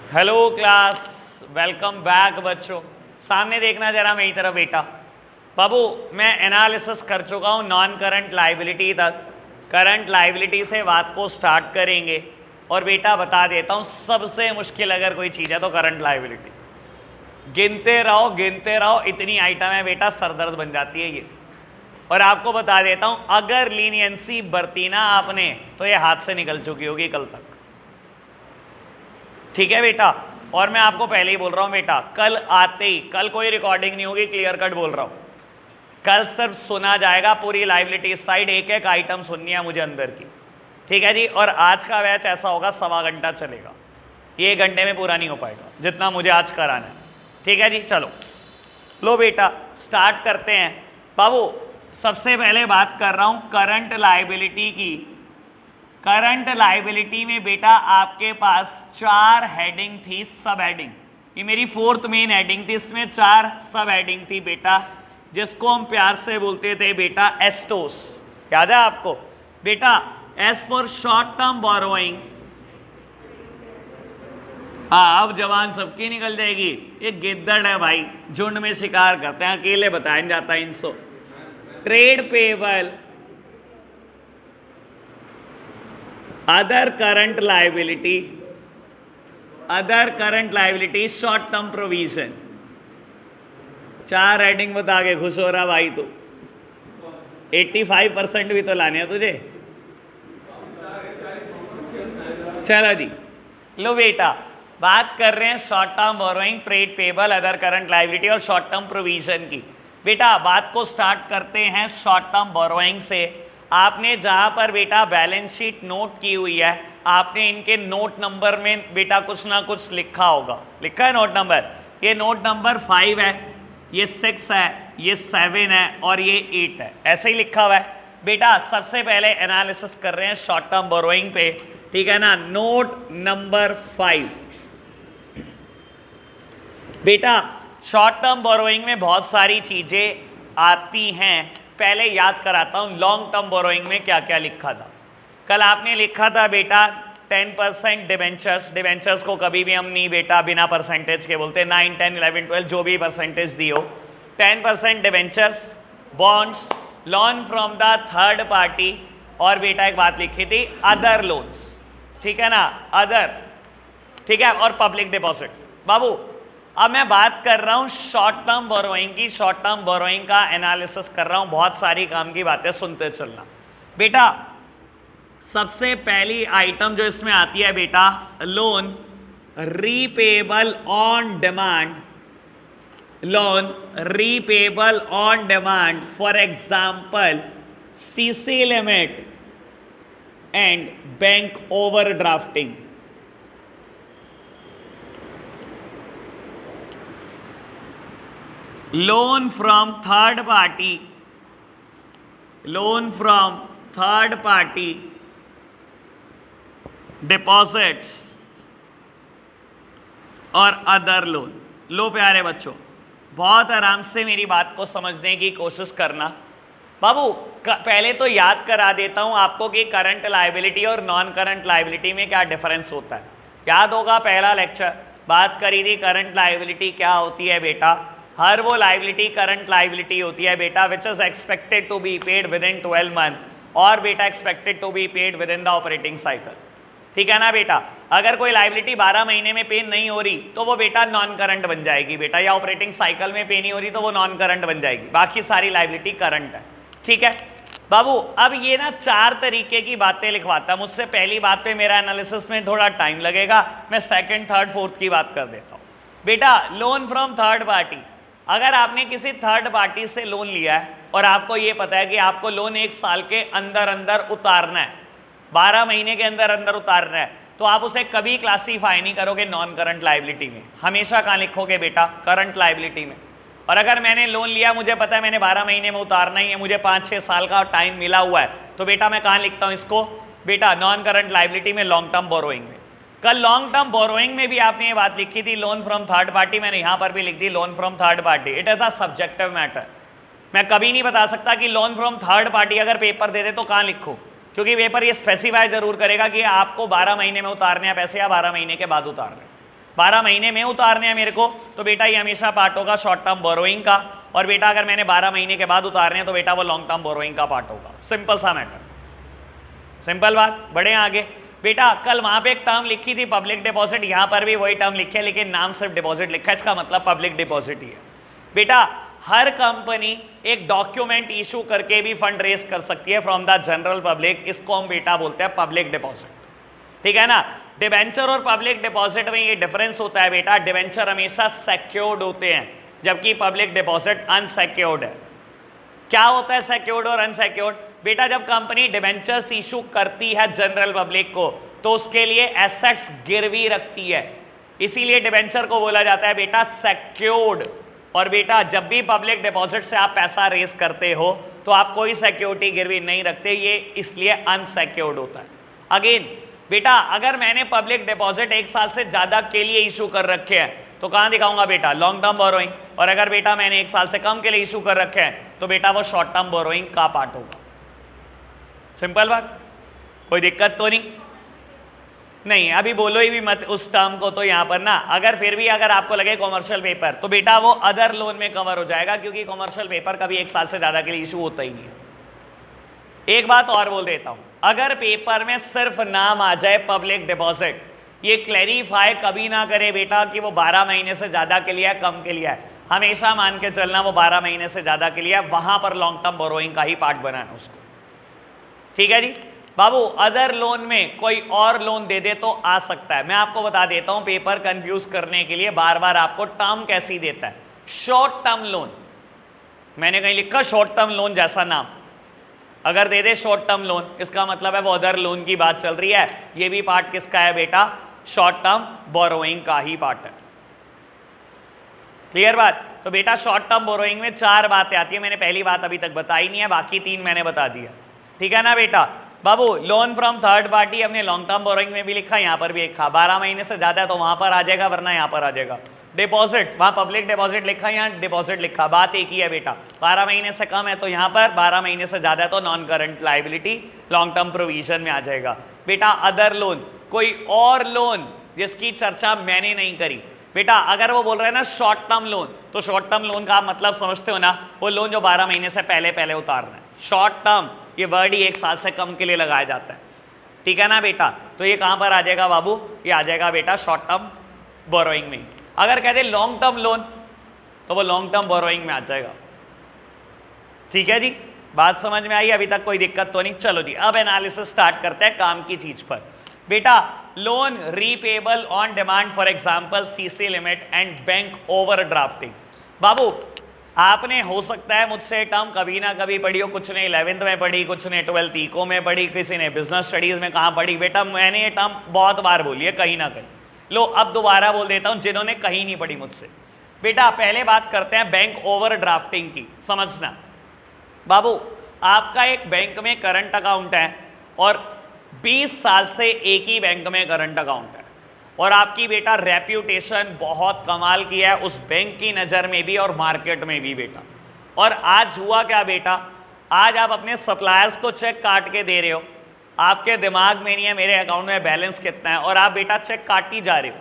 Hello class, welcome back बच्चों। सामने देखना जरा मेरी तरफ बेटा। बाबू मैं एनालिसिस कर चुका हूँ नॉन करंट लाइबिलिटी तक। करंट लाइबिलिटी से बात को स्टार्ट करेंगे और बेटा बता देता हूँ सबसे मुश्किल अगर कोई चीज़ है तो करंट लाइबिलिटी। गिनते रहो, इतनी आइटम है बेटा, सरदर्द बन जाती है ये। और आपको बता देता हूँ अगर लीनियंसी बरती ना आपने तो ये हाथ से निकल चुकी होगी कल तक। ठीक है बेटा, और मैं आपको पहले ही बोल रहा हूं बेटा, कल आते ही, कल कोई रिकॉर्डिंग नहीं होगी, क्लियर कट बोल रहा हूं। कल सिर्फ सुना जाएगा पूरी लाइबिलिटी साइड, एक एक आइटम सुननी है मुझे अंदर की। ठीक है जी, और आज का बैच ऐसा होगा 1.25 घंटा चलेगा, ये 1 घंटे में पूरा नहीं हो पाएगा जितना मुझे आज कराना है। ठीक है जी, चलो लो बेटा स्टार्ट करते हैं। बाबू सबसे पहले बात कर रहा हूं करंट लाइबिलिटी की। करंट लाइबिलिटी में बेटा आपके पास 4 हेडिंग थी, सब हेडिंग। ये मेरी 4th मेन हेडिंग थी, इसमें 4 सब हेडिंग थी बेटा, जिसको हम प्यार से बोलते थे बेटा एस्टोस। याद है आपको बेटा? S for short term borrowing. हाँ अब जवान सबकी निकल जाएगी। ये गिद्दड़ है भाई, झुंड में शिकार करते हैं, अकेले बताया नहीं जाता इनको। Trade payable, other current liability, short term provision. 4 heading बता के खुश हो रहा भाई तू। 85% भी तो लाने हैं तुझे। चलो जी लो बेटा, बात कर रहे हैं short term borrowing, trade payable, other current liability और शॉर्ट टर्म प्रोविजन की। बेटा बात को स्टार्ट करते हैं शॉर्ट टर्म बोरोइंग से। आपने जहां पर बेटा बैलेंस शीट नोट की हुई है, आपने इनके नोट नंबर में बेटा कुछ ना कुछ लिखा होगा। लिखा है नोट नंबर? ये नोट नंबर 5 है, ये 6 है, ये 7 है और ये 8 है, ऐसे ही लिखा हुआ है बेटा। सबसे पहले एनालिसिस कर रहे हैं शॉर्ट टर्म बोरोइंग पे, ठीक है ना। नोट नंबर 5 बेटा, शॉर्ट टर्म बोरोइंग में बहुत सारी चीजें आती हैं। पहले याद कराता हूं लॉन्ग टर्म बोरोइंग में क्या क्या लिखा था। कल आपने लिखा था बेटा 10% डिबेंचर्स। डिबेंचर्स को कभी भी हम नहीं बेटा बिना परसेंटेज के बोलते, 9, 10, 11, 12 जो भी परसेंटेज दी हो। 10% debentures, bonds, loan from the third party, और बेटा एक बात लिखी थी अदर लोन्स, ठीक है ना, अदर, ठीक है, और पब्लिक डिपॉजिट। बाबू अब मैं बात कर रहा हूं शॉर्ट टर्म बोरोइंग की। शॉर्ट टर्म बोरोइंग का एनालिसिस कर रहा हूं, बहुत सारी काम की बातें सुनते चलना बेटा। सबसे पहली आइटम जो इसमें आती है बेटा, loan repayable on demand. Loan repayable on demand, for example CC limit and bank overdrafting. Loan from third party deposits और अदर लोन। लो प्यारे बच्चों, बहुत आराम से मेरी बात को समझने की कोशिश करना। बाबू पहले तो याद करा देता हूं आपको कि करंट लायबिलिटी और नॉन करंट लायबिलिटी में क्या डिफरेंस होता है। याद होगा पहला लेक्चर बात करी थी करंट लायबिलिटी क्या होती है बेटा। हर वो लाइबिलिटी करंट लाइबिलिटी होती है बेटा which is expected to be paid within 12 month, और बेटा expected to be paid within the operating cycle. ठीक है ना बेटा? अगर कोई लाइबिलिटी 12 महीने में पे नहीं हो रही तो वो बेटा नॉन करंट बन जाएगी बेटा, या ऑपरेटिंग साइकिल में पे नहीं हो रही तो वो नॉन करंट बन जाएगी, बाकी सारी लाइबिलिटी करंट है। ठीक है बाबू, अब ये ना 4 तरीके की बातें लिखवाता है मुझसे। पहली बात पे मेरा एनालिसिस में थोड़ा टाइम लगेगा, मैं सेकंड, थर्ड, फोर्थ की बात कर देता हूँ बेटा। लोन फ्रॉम थर्ड पार्टी, अगर आपने किसी थर्ड पार्टी से लोन लिया है और आपको ये पता है कि आपको लोन 1 साल के अंदर अंदर उतारना है, 12 महीने के अंदर अंदर उतारना है, तो आप उसे कभी क्लासीफाई नहीं करोगे नॉन करंट लाइबिलिटी में, हमेशा कहाँ लिखोगे बेटा? करंट लाइबिलिटी में। और अगर मैंने लोन लिया, मुझे पता है मैंने 12 महीने में उतारना ही है, मुझे 5-6 साल का टाइम मिला हुआ है, तो बेटा मैं कहाँ लिखता हूँ इसको बेटा? नॉन करंट लाइबिलिटी में, लॉन्ग टर्म बोरोइंग में। कल लॉन्ग टर्म बोरोइंग में भी आपने ये बात लिखी थी लोन फ्रॉम थर्ड पार्टी, मैंने यहां पर भी लिख दी loan from third party. It is a subjective matter. मैं कभी नहीं बता सकता कि लोन फ्रॉम थर्ड पार्टी अगर पेपर दे दे तो कहां लिखो, क्योंकि पेपर ये स्पेसिफाई जरूर करेगा कि आपको 12 महीने में उतारने हैं पैसे या 12 महीने के बाद उतारने। 12 महीने में उतारने हैं मेरे को, तो बेटा ये हमेशा पार्ट होगा शॉर्ट टर्म बोरोइंग का। और बेटा अगर मैंने 12 महीने के बाद उतारने हैं तो बेटा वो लॉन्ग टर्म बोरोइंग का पार्ट होगा। सिंपल सा मैटर, सिंपल बात। बढ़े आगे। बेटा कल वहां पे एक टर्म लिखी थी पब्लिक डिपॉजिट, यहां पर भी वही टर्म लिखी है लेकिन नाम सिर्फ डिपॉजिट लिखा है, इसका मतलब पब्लिक डिपॉजिट ही है। बेटा हर कंपनी एक डॉक्यूमेंट इशू करके भी फंड रेज कर सकती है फ्रॉम द जनरल पब्लिक, इसको हम बेटा बोलते हैं पब्लिक डिपॉजिट, ठीक है ना। डिबेंचर और पब्लिक डिपॉजिट में ये डिफरेंस होता है बेटा, डिबेंचर हमेशा सिक्योर्ड होते हैं जबकि पब्लिक डिपॉजिट अनसिक्योर्ड है। क्या होता है सिक्योर्ड और अनसिक्योर्ड? बेटा जब कंपनी डिबेंचर्स इशू करती है जनरल पब्लिक को तो उसके लिए एसेट्स गिरवी रखती है, इसीलिए डिबेंचर को बोला जाता है बेटा सिक्योर्ड। और बेटा जब भी पब्लिक डिपॉजिट से आप पैसा रेज करते हो तो आप कोई सिक्योरिटी गिरवी नहीं रखते, ये इसलिए अनसिक्योर्ड होता है। अगेन बेटा अगर मैंने पब्लिक डिपॉजिट 1 साल से ज्यादा के लिए इशू कर रखे हैं तो कहां दिखाऊंगा बेटा? Long term borrowing. और अगर बेटा मैंने 1 साल से कम के लिए इशू कर रखे हैं तो बेटा वो शॉर्ट टर्म बोरोइंग का पार्ट होगा। सिंपल बात, कोई दिक्कत तो नहीं। अभी बोलो ही भी मत उस टर्म को तो यहां पर ना, अगर फिर भी अगर आपको लगे कॉमर्शियल पेपर तो बेटा वो अदर लोन में कवर हो जाएगा क्योंकि कॉमर्शियल पेपर कभी 1 साल से ज्यादा के लिए इशू होता ही नहीं है। एक बात और बोल देता हूं, अगर पेपर में सिर्फ नाम आ जाए पब्लिक डिपॉजिट, ये क्लैरिफाई कभी ना करे बेटा कि वो 12 महीने से ज्यादा के लिए है कम के लिए है, हमेशा मान के चलना वो 12 महीने से ज्यादा के लिए है, वहां पर लॉन्ग टर्म बोरोइंग का ही पार्ट बनाना उसको, ठीक है जी। बाबू अदर लोन में कोई और लोन दे दे तो आ सकता है। मैं आपको बता देता हूं पेपर कंफ्यूज करने के लिए बार बार आपको टर्म कैसी देता है। शॉर्ट टर्म लोन, मैंने कहीं लिखा शॉर्ट टर्म लोन जैसा नाम, अगर दे दे शॉर्ट टर्म लोन इसका मतलब है वो अदर लोन की बात चल रही है। ये भी पार्ट किसका है बेटा? शॉर्ट टर्म बोरोइंग का ही पार्ट है। क्लियर बात? तो बेटा शॉर्ट टर्म बोरोइंग में 4 बातें आती है, मैंने पहली बात अभी तक बताई नहीं है, बाकी 3 मैंने बता दिया, ठीक है ना बेटा। बाबू लोन फ्रॉम थर्ड पार्टी हमने लॉन्ग टर्म बोरोइंग में भी लिखा, यहां पर भी लिखा, 12 महीने से ज्यादा है तो वहां पर आ जाएगा वरना यहां पर आ जाएगा। डिपॉजिट वहां पब्लिक डिपॉजिट लिखा, यहां डिपॉजिट लिखा, बात एक ही है बेटा। 12 महीने से कम है तो यहां पर, 12 महीने से ज्यादा है तो non current liability long term provision में आ जाएगा। बेटा अदर लोन, कोई और लोन जिसकी चर्चा मैंने नहीं करी, बेटा अगर वो बोल रहे हैं ना शॉर्ट टर्म लोन, तो शॉर्ट टर्म लोन का मतलब समझते हो ना, वो लोन जो 12 महीने से पहले पहले उतारना है। शॉर्ट टर्म ये वर्ड ही 1 साल से कम के लिए लगाया जाता है, ठीक है ना बेटा। तो ये कहां पर आ जाएगा बाबू? ये आ जाएगा बेटा शॉर्ट टर्म बोरोइंग में। अगर कहते लॉन्ग टर्म लोन तो वो लॉन्ग टर्म बोरोइंग में आ जाएगा, ठीक है जी। बात समझ में आई? अभी तक कोई दिक्कत तो नहीं? चलो जी अब एनालिसिस स्टार्ट करते हैं काम की चीज पर। बेटा loan repayable on demand, for example CC limit and bank overdrafting. बाबू आपने हो सकता है मुझसे टर्म कभी ना कभी पढ़ी हो, कुछ ने 11th में पढ़ी, कुछ ने 12th इको में पढ़ी, किसी ने बिजनेस स्टडीज में कहाँ पढ़ी। बेटा मैंने ये टर्म बहुत बार बोली है कहीं ना कहीं, लो अब दोबारा बोल देता हूं जिन्होंने कहीं नहीं पढ़ी मुझसे। बेटा पहले बात करते हैं बैंक ओवरड्राफ्टिंग की। समझना बाबू, आपका एक बैंक में करंट अकाउंट है और 20 साल से एक ही बैंक में करंट अकाउंट है और आपकी बेटा रेप्यूटेशन बहुत कमाल की है उस बैंक की नज़र में भी और मार्केट में भी बेटा। और आज हुआ क्या बेटा, आज आप अपने सप्लायर्स को चेक काट के दे रहे हो, आपके दिमाग में नहीं है मेरे अकाउंट में बैलेंस कितना है, और आप बेटा चेक काटी जा रहे हो।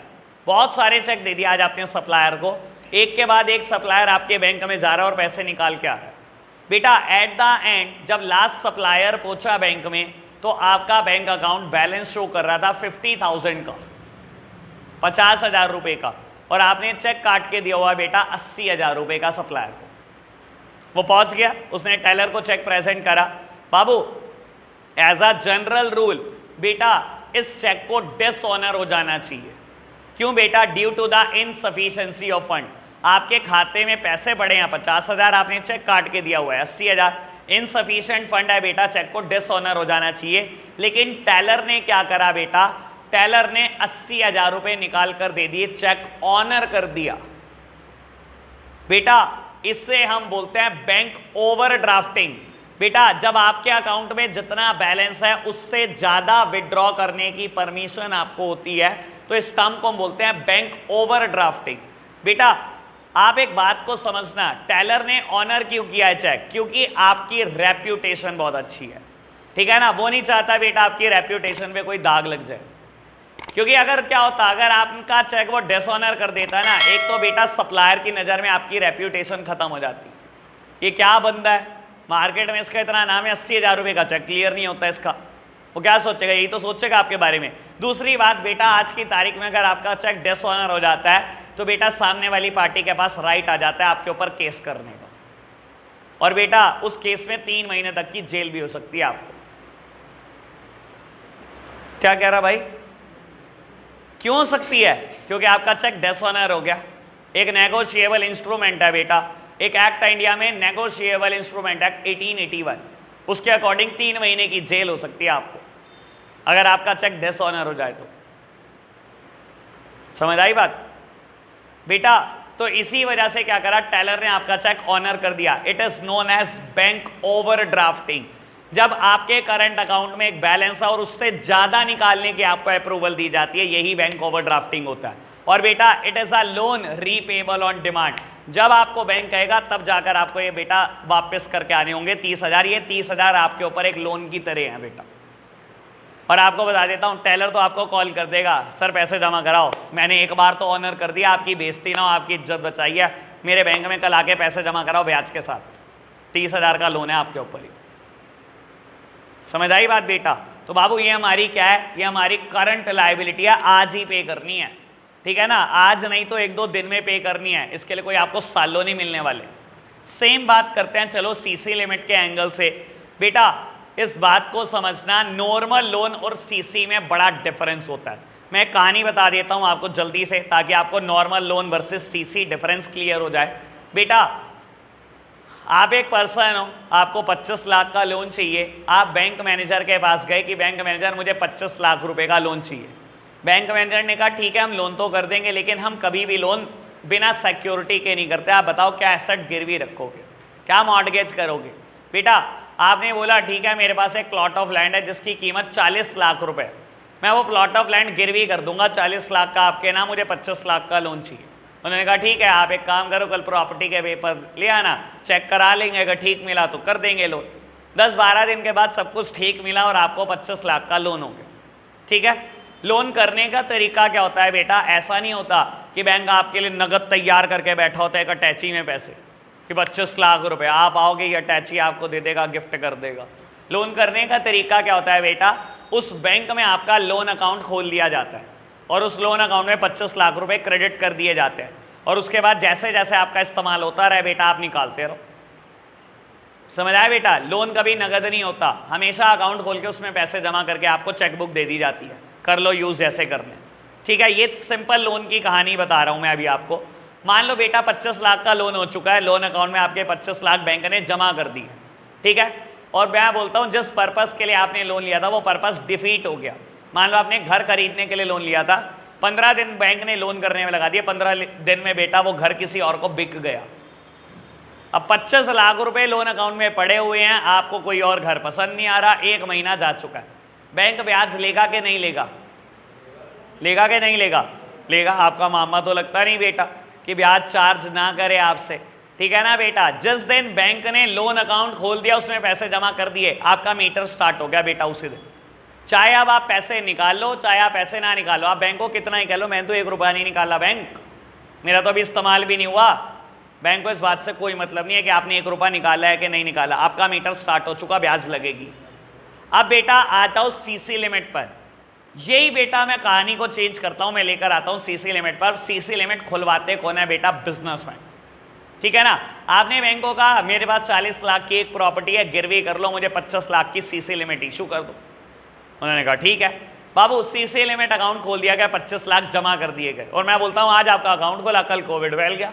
बहुत सारे चेक दे दिए आज आपने सप्लायर को, एक के बाद एक सप्लायर आपके बैंक में जा रहा है और पैसे निकाल के आ रहा है। बेटा एट द एंड जब लास्ट सप्लायर पहुंचा बैंक में तो आपका बैंक अकाउंट बैलेंस शो कर रहा था 50,000 का, 50,000 रुपए का, और आपने चेक काट के दिया हुआ बेटा 80,000 रुपए का सप्लायर को। वो पहुंच गया, उसने टेलर को चेक प्रेजेंट करा। बाबू एज अ जनरल रूल बेटा इस चेक को डिसऑनर हो जाना चाहिए। क्यों बेटा? Due to the insufficiency of fund. आपके खाते में पैसे पड़े हैं 50,000, आपने चेक काट के दिया हुआ है 80,000, इनसफिशिएंट फंड है बेटा, चेक को डिसऑनर हो जाना चाहिए। लेकिन टेलर ने क्या करा बेटा, टेलर ने 80,000 रुपए निकाल कर दे दिए, चेक ऑनर कर दिया बेटा। इससे हम बोलते हैं बैंक ओवरड्राफ्टिंग। बेटा जब आपके अकाउंट में जितना बैलेंस है उससे ज्यादा विड्रॉ करने की परमिशन आपको होती है, तो इस टर्म को हम बोलते हैं बैंक ओवरड्राफ्टिंग। बेटा आप एक बात को समझना, टेलर ने ऑनर क्यों किया है चेक? क्योंकि आपकी रेप्यूटेशन बहुत अच्छी है, ठीक है ना। वो नहीं चाहता बेटा आपकी रेप्यूटेशन पे कोई दाग लग जाए। क्योंकि अगर क्या होता, अगर आपका चेक वो डिसऑनर कर देता ना, एक तो बेटा सप्लायर की नज़र में आपकी रेप्यूटेशन खत्म हो जाती। ये क्या बंदा है, मार्केट में इसका इतना नाम है, 80,000 रुपये का चेक क्लियर नहीं होता इसका, वो क्या सोचेगा, यही तो सोचेगा आपके बारे में। दूसरी बात बेटा, आज की तारीख में अगर आपका चेक डिसऑनर हो जाता है तो बेटा सामने वाली पार्टी के पास राइट आ जाता है आपके ऊपर केस करने का, और बेटा उस केस में 3 महीने तक की जेल भी हो सकती है आपको। क्या कह रहा भाई, क्यों हो सकती है? क्योंकि आपका चेक डिसऑनर हो गया। एक नेगोशिएबल इंस्ट्रूमेंट है बेटा, एक एक्ट है इंडिया में, नेगोशिएबल इंस्ट्रूमेंट एक्ट 1881, उसके अकॉर्डिंग 3 महीने की जेल हो सकती है आपको अगर आपका चेक डिसऑनर हो जाए तो। समझ आई बात बेटा? तो इसी वजह से क्या करा, टेलर ने आपका चेक ऑनर कर दिया। It is known as bank overdrafting. जब आपके करंट अकाउंट में एक बैलेंस है और उससे ज्यादा निकालने की आपको अप्रूवल दी जाती है, यही बैंक ओवरड्राफ्टिंग होता है। और बेटा it is a loan repayable on demand. जब आपको बैंक कहेगा तब जाकर आपको ये बेटा वापस करके आने होंगे 30,000। ये 30,000 आपके ऊपर एक लोन की तरह है बेटा। और आपको बता देता हूं, टेलर तो आपको कॉल कर देगा, सर पैसे जमा कराओ, मैंने एक बार तो ऑनर कर दिया, आपकी बेइज्जती ना हो, आपकी इज्जत बचाइए, मेरे बैंक में कल आके पैसे जमा कराओ ब्याज के साथ, 30,000 का लोन है आपके ऊपर ही। समझ आई बात बेटा? तो बाबू ये हमारी क्या है, ये हमारी करंट लायबिलिटी है, आज ही पे करनी है, ठीक है ना? आज नहीं तो 1-2 दिन में पे करनी है, इसके लिए कोई आपको सालों नहीं मिलने वाले। सेम बात करते हैं चलो सीसी लिमिट के एंगल से। बेटा इस बात को समझना, नॉर्मल लोन और सीसी में बड़ा डिफरेंस होता है। मैं एक कहानी बता देता हूं आपको जल्दी से, ताकि आपको normal loan versus CC difference clear हो जाए। बेटा आप एक पर्सन हो, आपको 25 लाख का लोन चाहिए, आप बैंक मैनेजर के पास गए कि बैंक मैनेजर मुझे 25 लाख रुपए का लोन चाहिए। बैंक मैनेजर ने कहा ठीक है हम लोन तो कर देंगे, लेकिन हम कभी भी लोन बिना सिक्योरिटी के नहीं करते, आप बताओ क्या एसेट गिरवी रखोगे, क्या मॉर्टगेज करोगे? बेटा आपने बोला ठीक है मेरे पास एक प्लॉट ऑफ लैंड है जिसकी कीमत 40 लाख रुपए, मैं वो प्लॉट ऑफ लैंड गिरवी कर दूंगा 40 लाख का आपके नाम, मुझे 25 लाख का लोन चाहिए। उन्होंने कहा ठीक है आप एक काम करो, कल प्रॉपर्टी के पेपर ले आना, चेक करा लेंगे, अगर ठीक मिला तो कर देंगे लोन। 10-12 दिन के बाद सब कुछ ठीक मिला और आपको 25 लाख का लोन हो गया। ठीक है, लोन करने का तरीका क्या होता है बेटा? ऐसा नहीं होता कि बैंक आपके लिए नगद तैयार करके बैठा होता है एक अटैची में पैसे कि 25 लाख रुपए आप आओगे, ये अटैची आपको दे देगा, गिफ्ट कर देगा। लोन करने का तरीका क्या होता है बेटा? उस बैंक में आपका लोन अकाउंट खोल दिया जाता है और उस लोन अकाउंट में 25 लाख रुपए क्रेडिट कर दिए जाते हैं, और उसके बाद जैसे जैसे आपका इस्तेमाल होता रहे बेटा आप निकालते रहो। समझ आया बेटा? लोन कभी नगद नहीं होता, हमेशा अकाउंट खोल के उसमें पैसे जमा करके आपको चेकबुक दे दी जाती है, कर लो यूज जैसे करने। ठीक है, ये सिंपल लोन की कहानी बता रहा हूं मैं अभी आपको। मान लो बेटा 25 लाख का लोन हो चुका है, लोन अकाउंट में आपके 25 लाख बैंक ने जमा कर दिए। ठीक है, और मैं बोलता हूं जिस पर्पस के लिए आपने लोन लिया था वो पर्पस डिफीट हो गया। मान लो आपने घर खरीदने के लिए लोन लिया था, 15 दिन बैंक ने लोन करने में लगा दिया, 15 दिन में बेटा वो घर किसी और को बिक गया। अब 25 लाख रुपए लोन अकाउंट में पड़े हुए हैं, आपको कोई और घर पसंद नहीं आ रहा, 1 महीना जा चुका है, बैंक ब्याज लेगा कि नहीं लेगा? लेगा कि नहीं लेगा? लेगा। आपका मामा तो लगता नहीं बेटा कि ब्याज चार्ज ना करे आपसे, ठीक है ना बेटा? जिस दिन बैंक ने लोन अकाउंट खोल दिया, उसमें पैसे जमा कर दिए, आपका मीटर स्टार्ट हो गया बेटा उसी दिन। चाहे अब आप पैसे निकाल लो, चाहे आप पैसे ना निकालो, आप बैंक को कितना ही कह लो मैं तो 1 रुपया नहीं निकाला बैंक, मेरा तो अभी इस्तेमाल भी नहीं हुआ, बैंक को इस बात से कोई मतलब नहीं है कि आपने 1 रुपया निकाला है कि नहीं निकाला, आपका मीटर स्टार्ट हो चुका, ब्याज लगेगी। अब बेटा आ जाओ सीसी लिमिट पर। यही बेटा मैं कहानी को चेंज करता हूं, मैं लेकर आता हूं सीसी लिमिट पर। सीसी लिमिट खुलवाते कौन है बेटा? बिजनेसमैन। ठीक है ना? आपने बैंक को कहा मेरे पास 40 लाख की एक प्रॉपर्टी है, गिरवी कर लो, मुझे 25 लाख की सीसी लिमिट इशू कर दो। उन्होंने कहा ठीक है बाबू, सीसी लिमिट अकाउंट खोल दिया गया, 25 लाख जमा कर दिए गए। और मैं बोलता हूं आज आपका अकाउंट खोला, कल कोविड फैल गया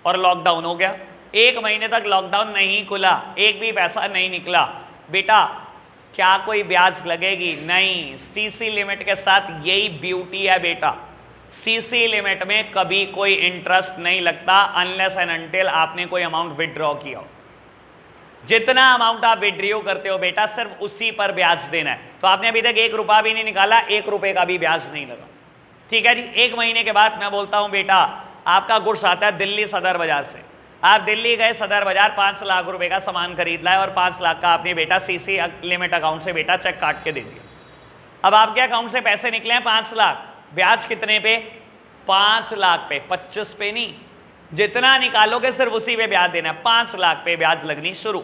और लॉकडाउन हो गया, 1 महीने तक लॉकडाउन नहीं खुला, एक भी पैसा नहीं निकला। बेटा क्या कोई ब्याज लगेगी? नहीं। सीसी लिमिट के साथ यही ब्यूटी है बेटा, सीसी लिमिट में कभी कोई इंटरेस्ट नहीं लगता अनलेस एंड अनटिल आपने कोई अमाउंट विड्रॉ किया हो। जितना अमाउंट आप विड्रॉ करते हो बेटा सिर्फ उसी पर ब्याज देना है। तो आपने अभी तक 1 रुपया भी नहीं निकाला, 1 रुपए का भी ब्याज नहीं लगा। ठीक है जी। 1 महीने के बाद मैं बोलता हूं बेटा आपका गुड्स आता है दिल्ली सदर बाजार से, आप दिल्ली गए सदर बाजार, 5 लाख रुपए का सामान खरीद लाए और 5 लाख का आपने बेटा सीसी लिमिट अकाउंट से बेटा चेक काट के दे दिया। अब आपके अकाउंट से पैसे निकले हैं 5 लाख, ब्याज कितने पे? 5 लाख पे, 25 पे नहीं। जितना निकालोगे सिर्फ उसी पे ब्याज देना है। 5 लाख पे ब्याज लगनी शुरू।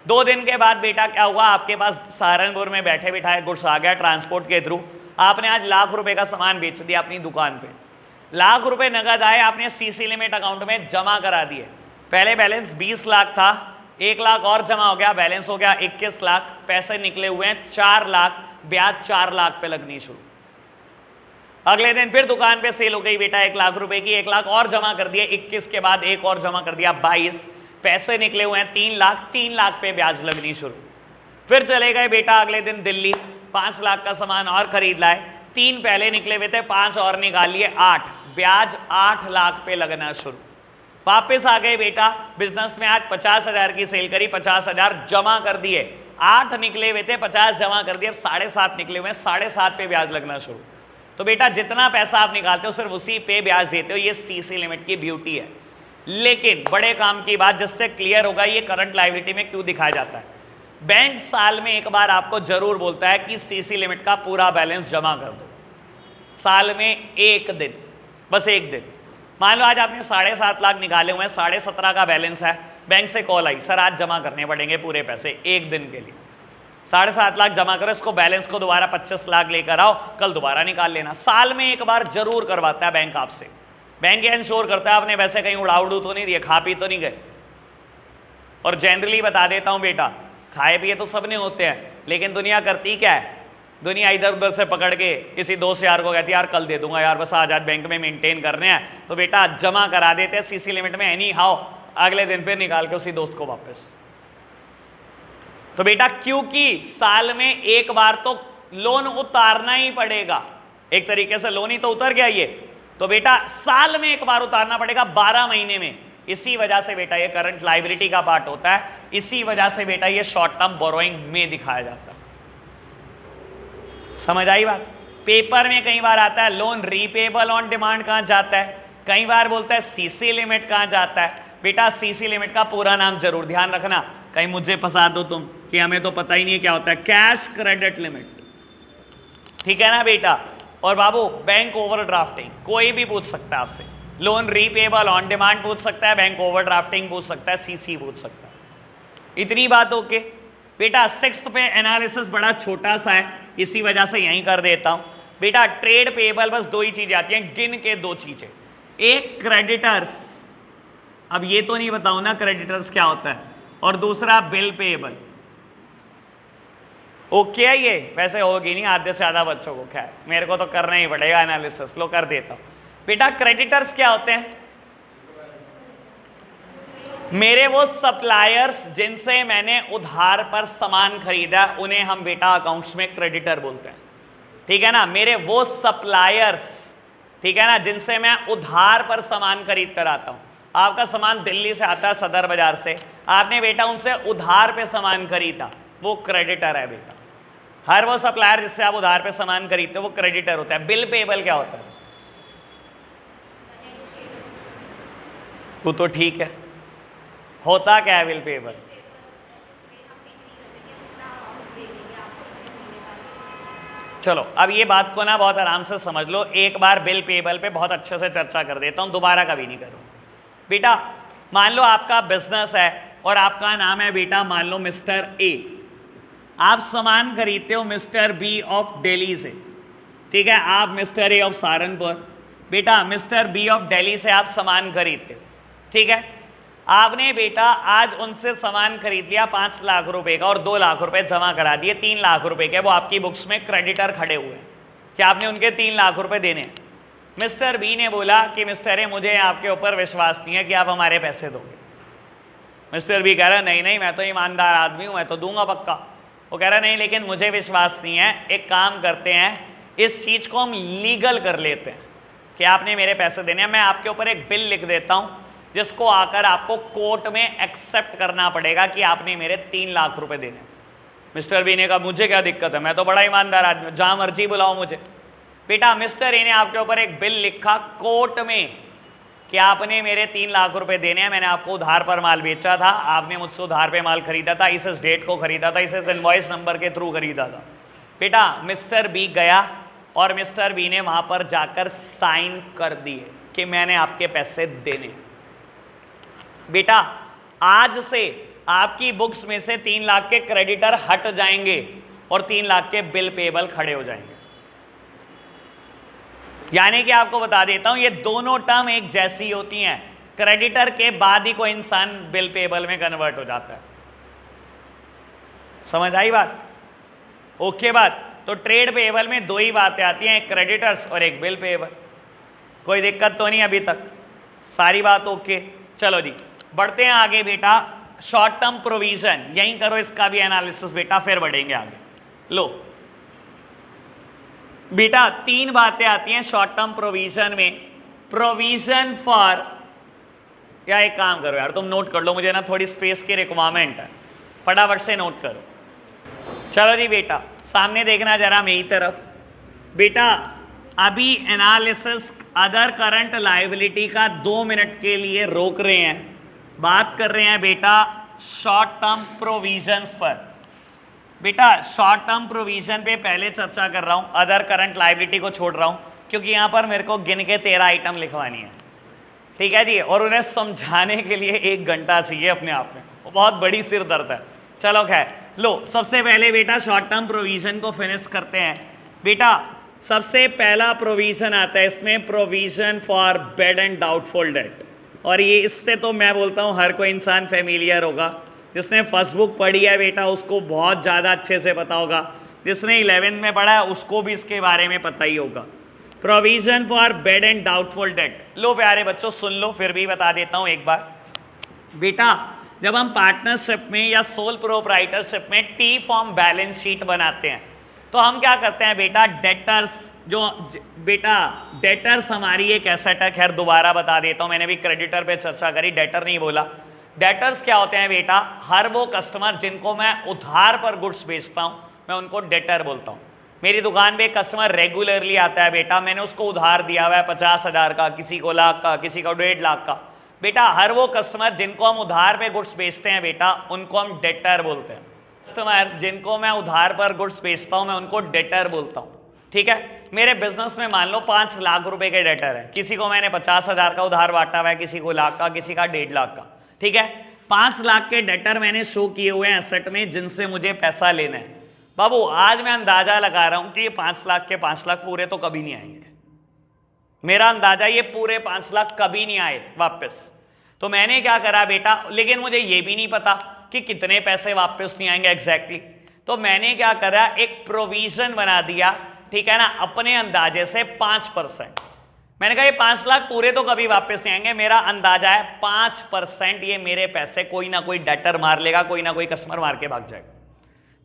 2 दिन के बाद बेटा क्या हुआ, आपके पास सहारनपुर में बैठे बिठाए गुड्स आ गया ट्रांसपोर्ट के थ्रू, आपने आज लाख रुपए का सामान बेच दिया अपनी दुकान पे। लाख रुपए नगद आए, आपने सीसी लिमिट अकाउंट में जमा करा दिए। पहले बैलेंस 20 लाख था, 1 लाख और जमा हो गया, बैलेंस हो गया 21 लाख। पैसे निकले हुए हैं 4 लाख, ब्याज 4 लाख पे लगनी शुरू। अगले दिन फिर दुकान पे सेल हो गई बेटा 1 लाख रुपए की, 1 लाख और जमा कर दिया, 21 के बाद एक और जमा कर दिया 22, पैसे निकले हुए हैं 3 लाख, 3 लाख पे ब्याज लगनी शुरू। फिर चले गए बेटा अगले दिन दिल्ली, 5 लाख का सामान और खरीद लाए, 3 पहले निकले हुए थे, 5 और निकाल लिए, 8, ब्याज 8 लाख पे लगना शुरू। वापस आ गए बेटा बिजनेस में, आज 50,000 की सेल करी, 50,000 जमा कर दिए, 8 निकले हुए थे, 50 जमा कर दिए, 7.5 निकले हुए हैं, 7.5 पे ब्याज लगना शुरू। तो बेटा जितना पैसा आप निकालते हो सिर्फ उसी पे ब्याज देते हो, ये सीसी लिमिट की ब्यूटी है। लेकिन बड़े काम की बात जिससे क्लियर होगा ये करंट लायबिलिटी में क्यों दिखाया जाता है। बैंक साल में एक बार आपको जरूर बोलता है कि सीसी लिमिट का पूरा बैलेंस जमा कर दो। साल में एक दिन, बस एक दिन। मान लो आज आपने 7.5 लाख निकाले हुए हैं, 17.5 का बैलेंस है, बैंक से कॉल आई, सर आज जमा करने पड़ेंगे पूरे पैसे एक दिन के लिए। 7.5 लाख जमा करो, इसको बैलेंस को दोबारा 25 लाख लेकर आओ, कल दोबारा निकाल लेना। साल में एक बार जरूर करवाता है बैंक आपसे। बैंक ये इंश्योर करता है आपने वैसे कहीं उड़ाउड़ू तो नहीं दिए, खा पी तो नहीं गए। और जनरली बता देता हूं बेटा, खाए पिए तो सबने होते हैं, लेकिन दुनिया करती क्या है, दुनिया इधर उधर से पकड़ के किसी दोस्त यार को कहती है यार कल दे दूंगा यार, बस आज बैंक में मेंटेन करने हैं, तो बेटा जमा करा देते हैं सीसी लिमिट में, एनी हाउ अगले दिन फिर निकाल के उसी दोस्त को वापस। तो बेटा क्योंकि साल में एक बार तो लोन उतारना ही पड़ेगा, एक तरीके से लोन ही तो उतर गया ये, तो बेटा साल में एक बार उतारना पड़ेगा 12 महीने में। इसी वजह से बेटा ये करंट लायबिलिटी का पार्ट होता है, इसी वजह से बेटा ये शॉर्ट टर्म बोरोइंग में दिखाया जाता है। समझ आई बात। पेपर में कई बार आता है लोन रीपेबल ऑन डिमांड कहां जाता है, कई बार बोलता है सीसी लिमिट कहां जाता है। बेटा सीसी लिमिट का पूरा नाम जरूर ध्यान रखना, कहीं मुझे फंसा दो तुम कि हमें तो पता ही नहीं क्या होता है, कैश क्रेडिट लिमिट, ठीक है ना बेटा। और बाबू बैंक ओवरड्राफ्टिंग कोई भी पूछ सकता है आपसे, लोन रीपेबल ऑन डिमांड पूछ सकता है, बैंक ओवरड्राफ्टिंग पूछ सकता है, सीसी पूछ सकता है। इतनी बात ओके बेटा। 6th पे एनालिसिस बड़ा छोटा सा है, इसी वजह से यहीं कर देता हूं बेटा। ट्रेड पेबल बस 2 ही चीजें आती हैं, गिन के 2 चीजें, एक क्रेडिटर्स, अब ये तो नहीं बताऊं ना क्रेडिटर्स क्या होता है, और दूसरा बिल पेबल। ओके है ये, वैसे होगी नहीं आधे से ज्यादा बच्चों को, खैर मेरे को तो करना ही पड़ेगा एनालिसिस, लो कर देता हूं बेटा। क्रेडिटर्स क्या होते हैं, मेरे वो सप्लायर्स जिनसे मैंने उधार पर सामान खरीदा उन्हें हम बेटा अकाउंट्स में क्रेडिटर बोलते हैं, ठीक है ना। मेरे वो सप्लायर्स, ठीक है ना, जिनसे मैं उधार पर सामान खरीद कर आता हूं। आपका सामान दिल्ली से आता है सदर बाजार से, आपने बेटा उनसे उधार पे सामान खरीदा, वो क्रेडिटर है बेटा। हर वो सप्लायर जिससे आप उधार पे सामान खरीदते हो वो क्रेडिटर होता है। बिल पेबल क्या होता है, वो तो ठीक है, होता क्या है बिल पेबल, चलो अब ये बात को ना बहुत आराम से समझ लो। एक बार बिल पेबल पे बहुत अच्छे से चर्चा कर देता हूं, दोबारा कभी नहीं करूं बेटा। मान लो आपका बिजनेस है और आपका नाम है बेटा मान लो मिस्टर ए, आप सामान खरीदते हो मिस्टर बी ऑफ दिल्ली से, ठीक है। आप मिस्टर ए ऑफ सहारनपुर, बेटा मिस्टर बी ऑफ दिल्ली से आप सामान खरीदते हो, ठीक है। आपने बेटा आज उनसे सामान खरीद लिया 5 लाख रुपए का और 2 लाख रुपए जमा करा दिए, 3 लाख रुपए के वो आपकी बुक्स में क्रेडिटर खड़े हुए हैं कि आपने उनके 3 लाख रुपए देने हैं। मिस्टर बी ने बोला कि मिस्टर ए मुझे आपके ऊपर विश्वास नहीं है कि आप हमारे पैसे दोगे। मिस्टर बी कह रहा नहीं नहीं मैं तो ईमानदार आदमी हूं, मैं तो दूंगा पक्का। वो कह रहा नहीं लेकिन मुझे विश्वास नहीं है, एक काम करते हैं इस चीज को हम लीगल कर लेते हैं कि आपने मेरे पैसे देने हैं, मैं आपके ऊपर एक बिल लिख देता हूं जिसको आकर आपको कोर्ट में एक्सेप्ट करना पड़ेगा कि आपने मेरे 3 लाख रुपए देने। मिस्टर बी ने कहा मुझे क्या दिक्कत है, मैं तो बड़ा ईमानदार आदमी हूं, जहां मर्जी बुलाओ मुझे। बेटा मिस्टर ए ने आपके ऊपर एक बिल लिखा कोर्ट में कि आपने मेरे 3 लाख रुपए देने हैं, मैंने आपको उधार पर माल बेचा था, आपने मुझसे उधार पे माल खरीदा था, इस डेट को खरीदा था, इस इनवॉइस नंबर के थ्रू खरीदा था। बेटा मिस्टर बी गया और मिस्टर बी ने वहां पर जाकर साइन कर दिए कि मैंने आपके पैसे देने। बेटा आज से आपकी बुक्स में से 3 लाख के क्रेडिटर हट जाएंगे और 3 लाख के बिल पेबल खड़े हो जाएंगे। यानी कि आपको बता देता हूं ये दोनों टर्म एक जैसी होती हैं, क्रेडिटर के बाद ही कोई इंसान बिल पेबल में कन्वर्ट हो जाता है। समझ आई बात? ओके बात? तो ट्रेड पेबल में 2 ही बातें आती हैं, एक क्रेडिटर्स और एक बिल पेबल। कोई दिक्कत तो नहीं अभी तक? सारी बात ओके। चलो जी बढ़ते हैं आगे बेटा। शॉर्ट टर्म प्रोविजन, यहीं करो इसका भी एनालिसिस बेटा, फिर बढ़ेंगे आगे। लो बेटा 3 बातें आती हैं शॉर्ट टर्म प्रोविजन में। प्रोविजन फॉर, या एक काम करो यार तुम नोट कर लो, मुझे ना थोड़ी स्पेस की रिक्वायरमेंट है, फटाफट से नोट करो। चलो जी बेटा सामने देखना जरा मेरी तरफ। बेटा अभी एनालिसिस अदर करंट लायबिलिटी का 2 मिनट के लिए रोक रहे हैं, बात कर रहे हैं बेटा शॉर्ट टर्म प्रोविजंस पर। बेटा शॉर्ट टर्म प्रोविजन पे पहले चर्चा कर रहा हूं, अदर करंट लायबिलिटी को छोड़ रहा हूं क्योंकि यहां पर मेरे को गिन के 13 आइटम लिखवानी है, ठीक है जी, और उन्हें समझाने के लिए 1 घंटा चाहिए अपने आप में, वो बहुत बड़ी सिर दर्द है। चलो खैर लो सबसे पहले बेटा शॉर्ट टर्म प्रोविजन को फिनिश करते हैं। बेटा सबसे पहला प्रोविजन आता है इसमें, provision for bad and doubtful date, और ये इससे तो मैं बोलता हूँ हर कोई इंसान फेमिलियर होगा। जिसने फर्स्ट बुक पढ़ी है बेटा उसको बहुत ज़्यादा अच्छे से पता होगा, जिसने 11th में पढ़ा है उसको भी इसके बारे में पता ही होगा। Provision for bad and doubtful debt. लो प्यारे बच्चों सुन लो, फिर भी बता देता हूँ एक बार। बेटा जब हम पार्टनरशिप में या सोल प्रोप्राइटरशिप में टी फॉर्म बैलेंस शीट बनाते हैं तो हम क्या करते हैं बेटा, डेटर्स जो बेटा डेटर्स हमारी एक एसेट है, खैर दोबारा बता देता हूं, मैंने भी क्रेडिटर पे चर्चा करी, डेटर नहीं बोला। डेटर्स क्या होते हैं बेटा, हर वो कस्टमर जिनको मैं उधार पर गुड्स बेचता हूं मैं उनको डेटर बोलता हूं। मेरी दुकान पे एक कस्टमर रेगुलरली आता है बेटा, मैंने उसको उधार दिया हुआ है 50,000 का, किसी को लाख का, किसी को 1.5 लाख का। बेटा हर वो कस्टमर जिनको हम उधार पे गुड्स बेचते हैं बेटा उनको हम डेटर बोलते हैं। कस्टमर जिनको मैं उधार पर गुड्स बेचता हूं मैं उनको डेटर बोलता हूं, ठीक है। मेरे बिजनेस में मान लो 5 लाख रुपए के डेटर है, किसी को मैंने 50,000 का उधार बांटा हुआ है, किसी को लाख का, किसी का 1.5 लाख का, ठीक है। 5 लाख के डेटर मैंने शो किए हुए हैं एसेट में जिनसे मुझे पैसा लेना है। बाबू आज मैं अंदाजा लगा रहा हूं कि ये 5 लाख के 5 लाख पूरे तो कभी नहीं आएंगे, मेरा अंदाजा ये पूरे 5 लाख कभी नहीं आए वापस। तो मैंने क्या करा बेटा, लेकिन मुझे ये भी नहीं पता कि कितने पैसे वापस नहीं आएंगे एग्जैक्टली, तो मैंने क्या करा, एक प्रोविजन बना दिया, ठीक है ना, अपने अंदाजे से 5%। मैंने कहा ये 5 लाख पूरे तो कभी वापस नहीं आएंगे, मेरा अंदाजा है 5% ये मेरे पैसे कोई ना कोई डेटर मार लेगा, कोई ना कोई कस्टमर मार के भाग जाएगा।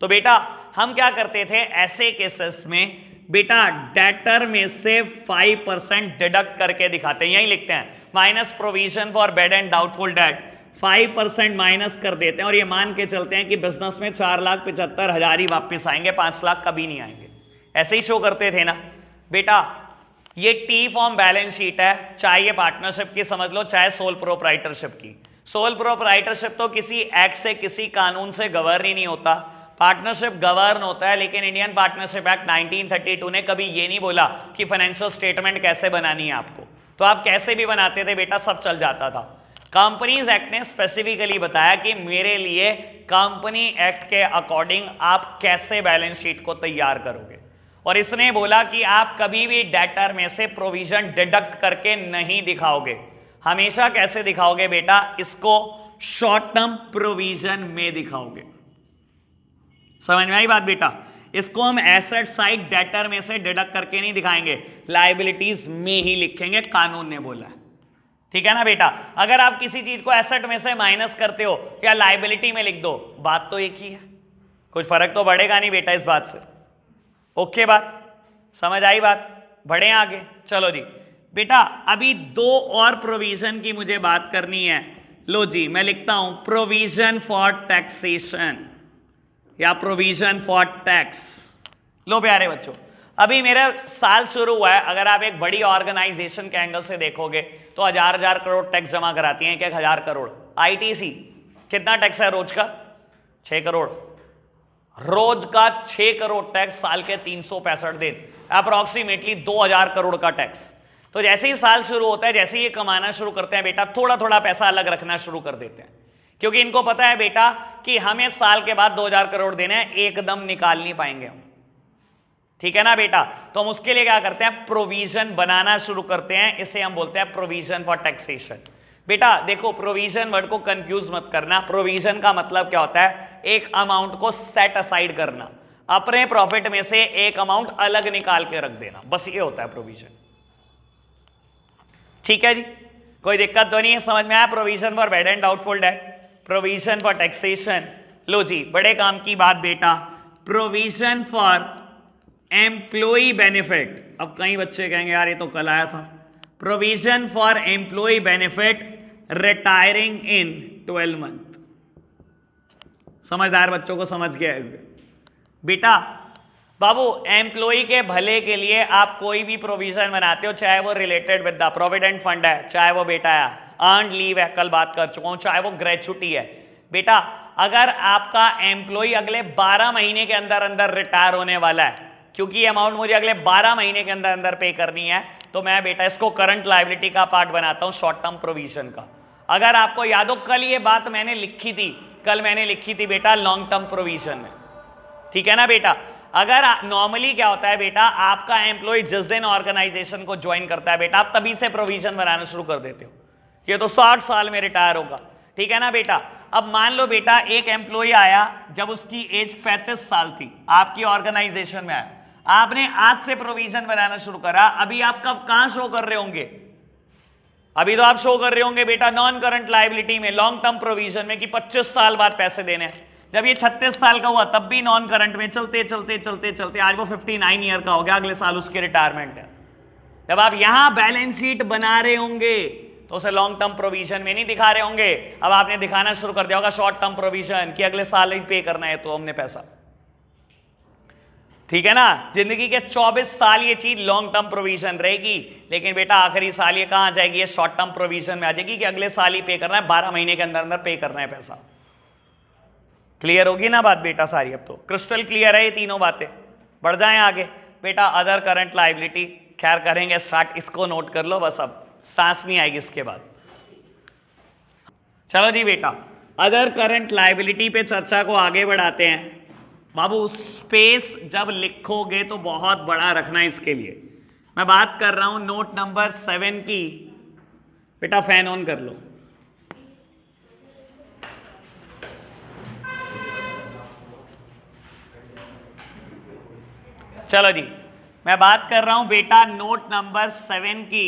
तो बेटा हम क्या करते थे ऐसे केसेस में, बेटा डेटर में से 5% डिडक्ट करके दिखाते हैं, यही लिखते हैं minus provision for bad and doubtful date, 5% minus कर देते हैं और ये मान के चलते हैं कि बिजनेस में 4,75,000 ही वापस आएंगे, 5 लाख कभी नहीं आएंगे। ऐसे ही शो करते थे ना बेटा। ये टी फॉर्म बैलेंस शीट है, चाहे ये पार्टनरशिप की समझ लो चाहे सोल प्रोप्राइटरशिप की। सोल प्रोप्राइटरशिप तो किसी एक्ट से किसी कानून से गवर्न ही नहीं होता, पार्टनरशिप गवर्न होता है। लेकिन इंडियन पार्टनरशिप एक्ट 1932 ने कभी ये नहीं बोला कि फाइनेंशियल स्टेटमेंट कैसे बनानी है आपको, तो आप कैसे भी बनाते थे बेटा सब चल जाता था। कंपनीज एक्ट ने स्पेसिफिकली बताया कि मेरे लिए कंपनी एक्ट के अकॉर्डिंग आप कैसे बैलेंस शीट को तैयार करोगे, और इसने बोला कि आप कभी भी डेटर में से प्रोविजन डिडक्ट करके नहीं दिखाओगे, हमेशा कैसे दिखाओगे बेटा, इसको शॉर्ट टर्म प्रोविजन में दिखाओगे। समझ में आई बात बेटा? इसको हम एसेट साइड डेटर में से डिडक्ट करके नहीं दिखाएंगे, लायबिलिटीज में ही लिखेंगे, कानून ने बोला है, ठीक है ना बेटा। अगर आप किसी चीज को एसेट में से माइनस करते हो या लायबिलिटी में लिख दो, बात तो एक ही है, कुछ फर्क तो बढ़ेगा नहीं बेटा इस बात से। ओके बात समझ आई बात? बढ़े आगे। चलो जी बेटा अभी 2 और प्रोविजन की मुझे बात करनी है। लो जी मैं लिखता हूं प्रोविजन फॉर टैक्सेशन या प्रोविजन फॉर टैक्स। लो प्यारे बच्चों अभी मेरा साल शुरू हुआ है, अगर आप एक बड़ी ऑर्गेनाइजेशन के एंगल से देखोगे तो 1000 करोड़ टैक्स जमा कराती हैं, 1000 करोड़। आईटीसी कितना टैक्स है रोज का? 6 करोड़। रोज का 6 करोड़ टैक्स, साल के 365 दिन। अप्रोक्सीमेटली 2000 करोड़ का टैक्स। तो जैसे ही साल शुरू होता है, जैसे ही ये कमाना शुरू करते हैं बेटा, थोड़ा थोड़ा पैसा अलग रखना शुरू कर देते हैं, क्योंकि इनको पता है बेटा कि हमें साल के बाद 2000 करोड़ देने हैं, एकदम निकाल नहीं पाएंगे हम। ठीक है ना बेटा? तो हम उसके लिए क्या करते हैं, प्रोविजन बनाना शुरू करते हैं, इसे हम बोलते हैं प्रोविजन फॉर टैक्सेशन। बेटा देखो, प्रोविजन वर्ड को कंफ्यूज मत करना। प्रोविजन का मतलब क्या होता है, एक अमाउंट को सेट असाइड करना, अपने प्रॉफिट में से एक अमाउंट अलग निकाल के रख देना, बस ये होता है प्रोविजन। ठीक है जी, कोई दिक्कत तो नहीं है, समझ में आया? Provision for bad and doubtful debt, provision for taxation. लो जी, बड़े काम की बात बेटा, प्रोविजन फॉर एम्प्लॉय बेनिफिट। अब कई बच्चे कहेंगे यार ये तो कल आया था। Provision for employ benefit retiring in 12 month. समझदार बच्चों को समझ गया बेटा। बाबू, एम्प्लॉय के भले के लिए आप कोई भी प्रोविजन बनाते हो, चाहे वो related with the provident fund है, चाहे वो बेटा अर्न लीव है, कल बात कर चुका हूं, चाहे वो ग्रेचुटी है। बेटा अगर आपका एम्प्लॉय अगले 12 महीने के अंदर अंदर रिटायर होने वाला है, क्योंकि ये अमाउंट मुझे अगले 12 महीने के अंदर अंदर पे करनी है, तो मैं बेटा इसको करंट लायबिलिटी का पार्ट बनाता हूं, शॉर्ट टर्म प्रोविजन का। अगर आपको याद हो, कल ये बात मैंने लिखी थी, कल मैंने लिखी थी बेटा लॉन्ग टर्म प्रोविजन में। ठीक है ना बेटा? अगर नॉर्मली क्या होता है बेटा, आपका एम्प्लॉय जिस दिन ऑर्गेनाइजेशन को ज्वाइन करता है बेटा, आप तभी से प्रोविजन बनाना शुरू कर देते हो, ये तो 60 साल में रिटायर होगा। ठीक है ना बेटा? अब मान लो बेटा एक एम्प्लॉय आया जब उसकी एज 35 साल थी, आपकी ऑर्गेनाइजेशन में आया, आपने आज से प्रोविजन बनाना शुरू करा, अभी आप कब कहां शो कर रहे होंगे? अभी तो आप शो कर रहे होंगे बेटा नॉन करंट लायबिलिटी में, लॉन्ग टर्म प्रोविजन में, कि 25 साल बाद पैसे देने हैं। जब ये 36 साल का हुआ तब भी नॉन करंट में, चलते चलते चलते चलते आज वो 59 ईयर का हो गया, अगले साल उसकी रिटायरमेंट है। जब आप यहां बैलेंस शीट बना रहे होंगे तो उसे लॉन्ग टर्म प्रोविजन में नहीं दिखा रहे होंगे, अब आपने दिखाना शुरू कर दिया होगा शॉर्ट टर्म प्रोविजन, कि अगले साल ही पे करना है तो हमने पैसा। ठीक है ना? जिंदगी के 24 साल ये चीज लॉन्ग टर्म प्रोविजन रहेगी, लेकिन बेटा आखिरी साल ये कहां आ जाएगी, ये शॉर्ट टर्म प्रोविजन में आ जाएगी, कि अगले साल ही पे करना है, 12 महीने के अंदर अंदर पे करना है पैसा। क्लियर होगी ना बात बेटा सारी? अब तो क्रिस्टल क्लियर है ये तीनों बातें। बढ़ जाएं आगे बेटा, अदर करंट लायबिलिटी, खैर करेंगे स्टार्ट, इसको नोट कर लो बस, अब सांस नहीं आएगी इसके बाद। चलो जी बेटा, अदर करंट लायबिलिटी पे चर्चा को आगे बढ़ाते हैं। बाबू स्पेस जब लिखोगे तो बहुत बड़ा रखना, इसके लिए मैं बात कर रहा हूं नोट नंबर 7 की। बेटा फैन ऑन कर लो। चलो जी, मैं बात कर रहा हूं बेटा नोट नंबर 7 की,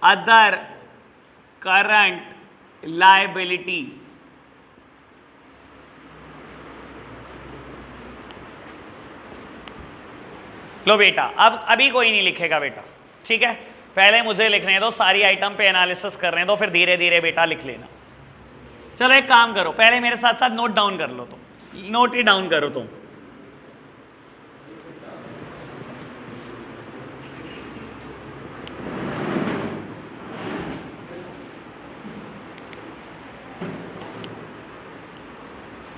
अदर करंट लायबिलिटी। लो बेटा, अब अभी कोई नहीं लिखेगा बेटा, ठीक है? पहले मुझे लिखने दो, सारी आइटम पे एनालिसिस करने दो, फिर धीरे धीरे बेटा लिख लेना। चलो एक काम करो, पहले मेरे साथ साथ नोट डाउन कर लो, तुम नोट ही डाउन करो तुम।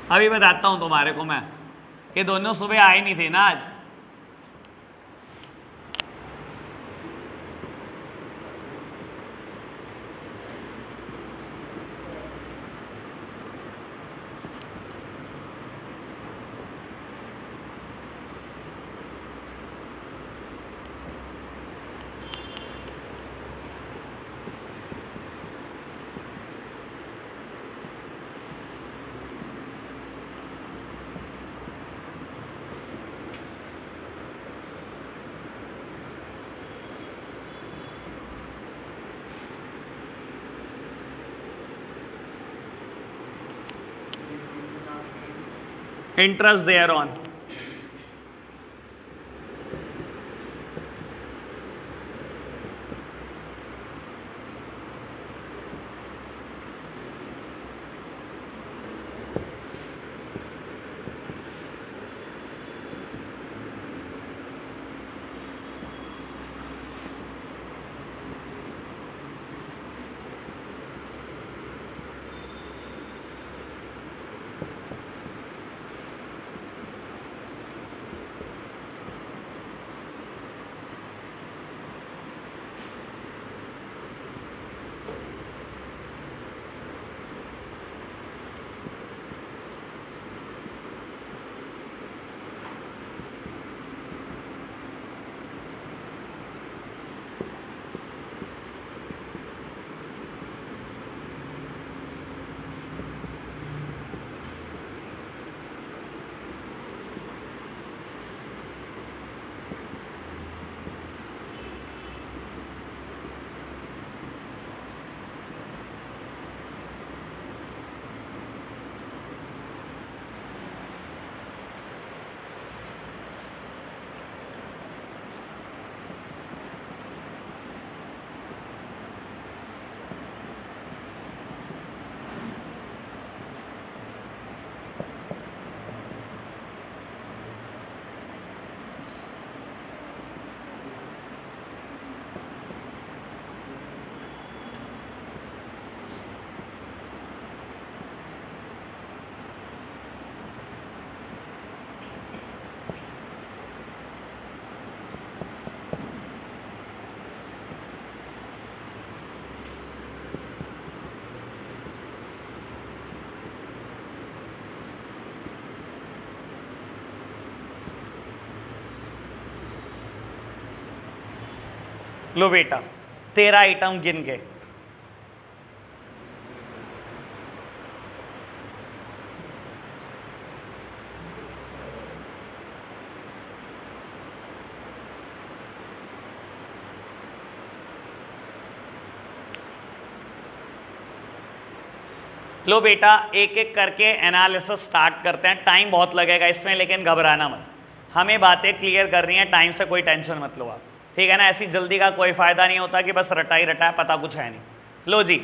अभी बताता हूं तुम्हारे को मैं, ये दोनों सुबह आए नहीं थे ना आज। Interest thereon. लो बेटा 13 आइटम गिन के। लो बेटा एक एक करके एनालिसिस स्टार्ट करते हैं, टाइम बहुत लगेगा इसमें लेकिन घबराना मत, हमें बातें क्लियर करनी है, टाइम से कोई टेंशन मत लो आप, ठीक है ना। ऐसी जल्दी का कोई फायदा नहीं होता कि बस रटा ही रटा पता कुछ है नहीं। लो जी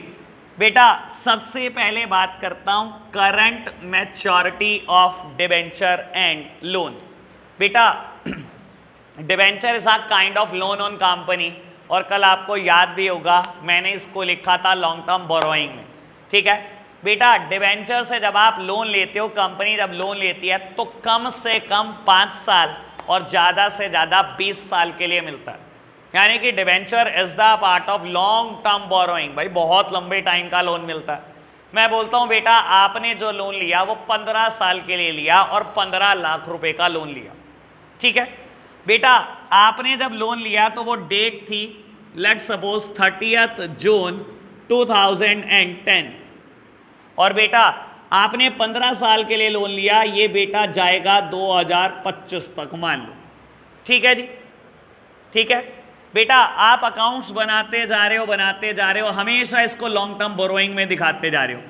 बेटा सबसे पहले बात करता हूं current maturity of debenture and loan. बेटा debenture is a kind of loan on company, और कल आपको याद भी होगा मैंने इसको लिखा था लॉन्ग टर्म बोरोइंग में, ठीक है। बेटा डिबेंचर से जब आप लोन लेते हो, कंपनी जब लोन लेती है तो कम से कम 5 साल और ज़्यादा से ज़्यादा 20 साल के लिए मिलता है, यानी कि debenture is the part of long term borrowing. भाई बहुत लंबे टाइम का लोन मिलता है। मैं बोलता हूँ बेटा आपने जो लोन लिया वो 15 साल के लिए लिया और 15 लाख रुपए का लोन लिया, ठीक है। बेटा आपने जब लोन लिया तो वो डेट थी लेट सपोज 30 जून 2010, और बेटा आपने 15 साल के लिए लोन लिया, ये बेटा जाएगा 2025 तक मान लो, ठीक है जी, ठीक है। बेटा आप अकाउंट्स बनाते जा रहे हो, हमेशा इसको लॉन्ग टर्म बोरोइंग में दिखाते जा रहे हो।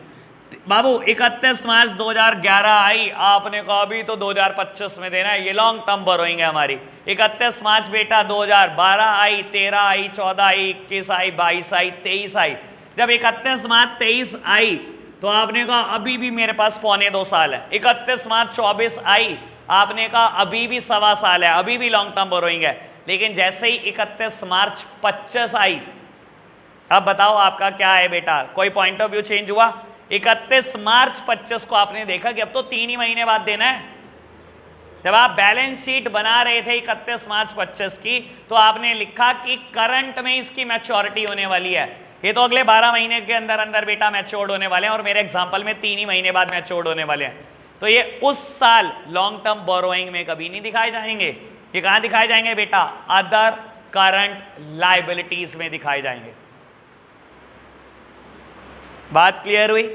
बाबू 31 मार्च 2011 आई, आपने कहा अभी तो 2025 में देना है, ये लॉन्ग टर्म बोरोइंग है हमारी। 31 मार्च बेटा 2012 आई, 13 आई, 14 आई, 21 आई, 22 आई, 23 आई। जब 31 मार्च 23 आई तो आपने कहा अभी भी मेरे पास 1.25 साल है। 31 मार्च 24 आई, आपने कहा अभी भी 1.25 साल है, अभी भी लॉन्ग टर्म बोरोइंग है। लेकिन जैसे ही 31 मार्च 25 आई, अब बताओ आपका क्या है बेटा, कोई पॉइंट ऑफ व्यू चेंज हुआ? 31 मार्च 25 को आपने देखा कि अब तो 3 ही महीने बाद देना है। जब आप बैलेंस शीट बना रहे थे 31 मार्च 25 की, तो आपने लिखा कि करंट में इसकी मैच्योरिटी होने वाली है, ये तो अगले 12 महीने के अंदर अंदर बेटा मैच्योर्ड होने वाले हैं, और मेरे एग्जांपल में 3 ही महीने बाद मैच्योर्ड होने वाले हैं। तो ये उस साल लॉन्ग टर्म बोरोइंग में कभी नहीं दिखाए जाएंगे। ये कहां दिखाए जाएंगे बेटा? अदर करंट लायबिलिटीज में दिखाए जाएंगे। बात क्लियर हुई?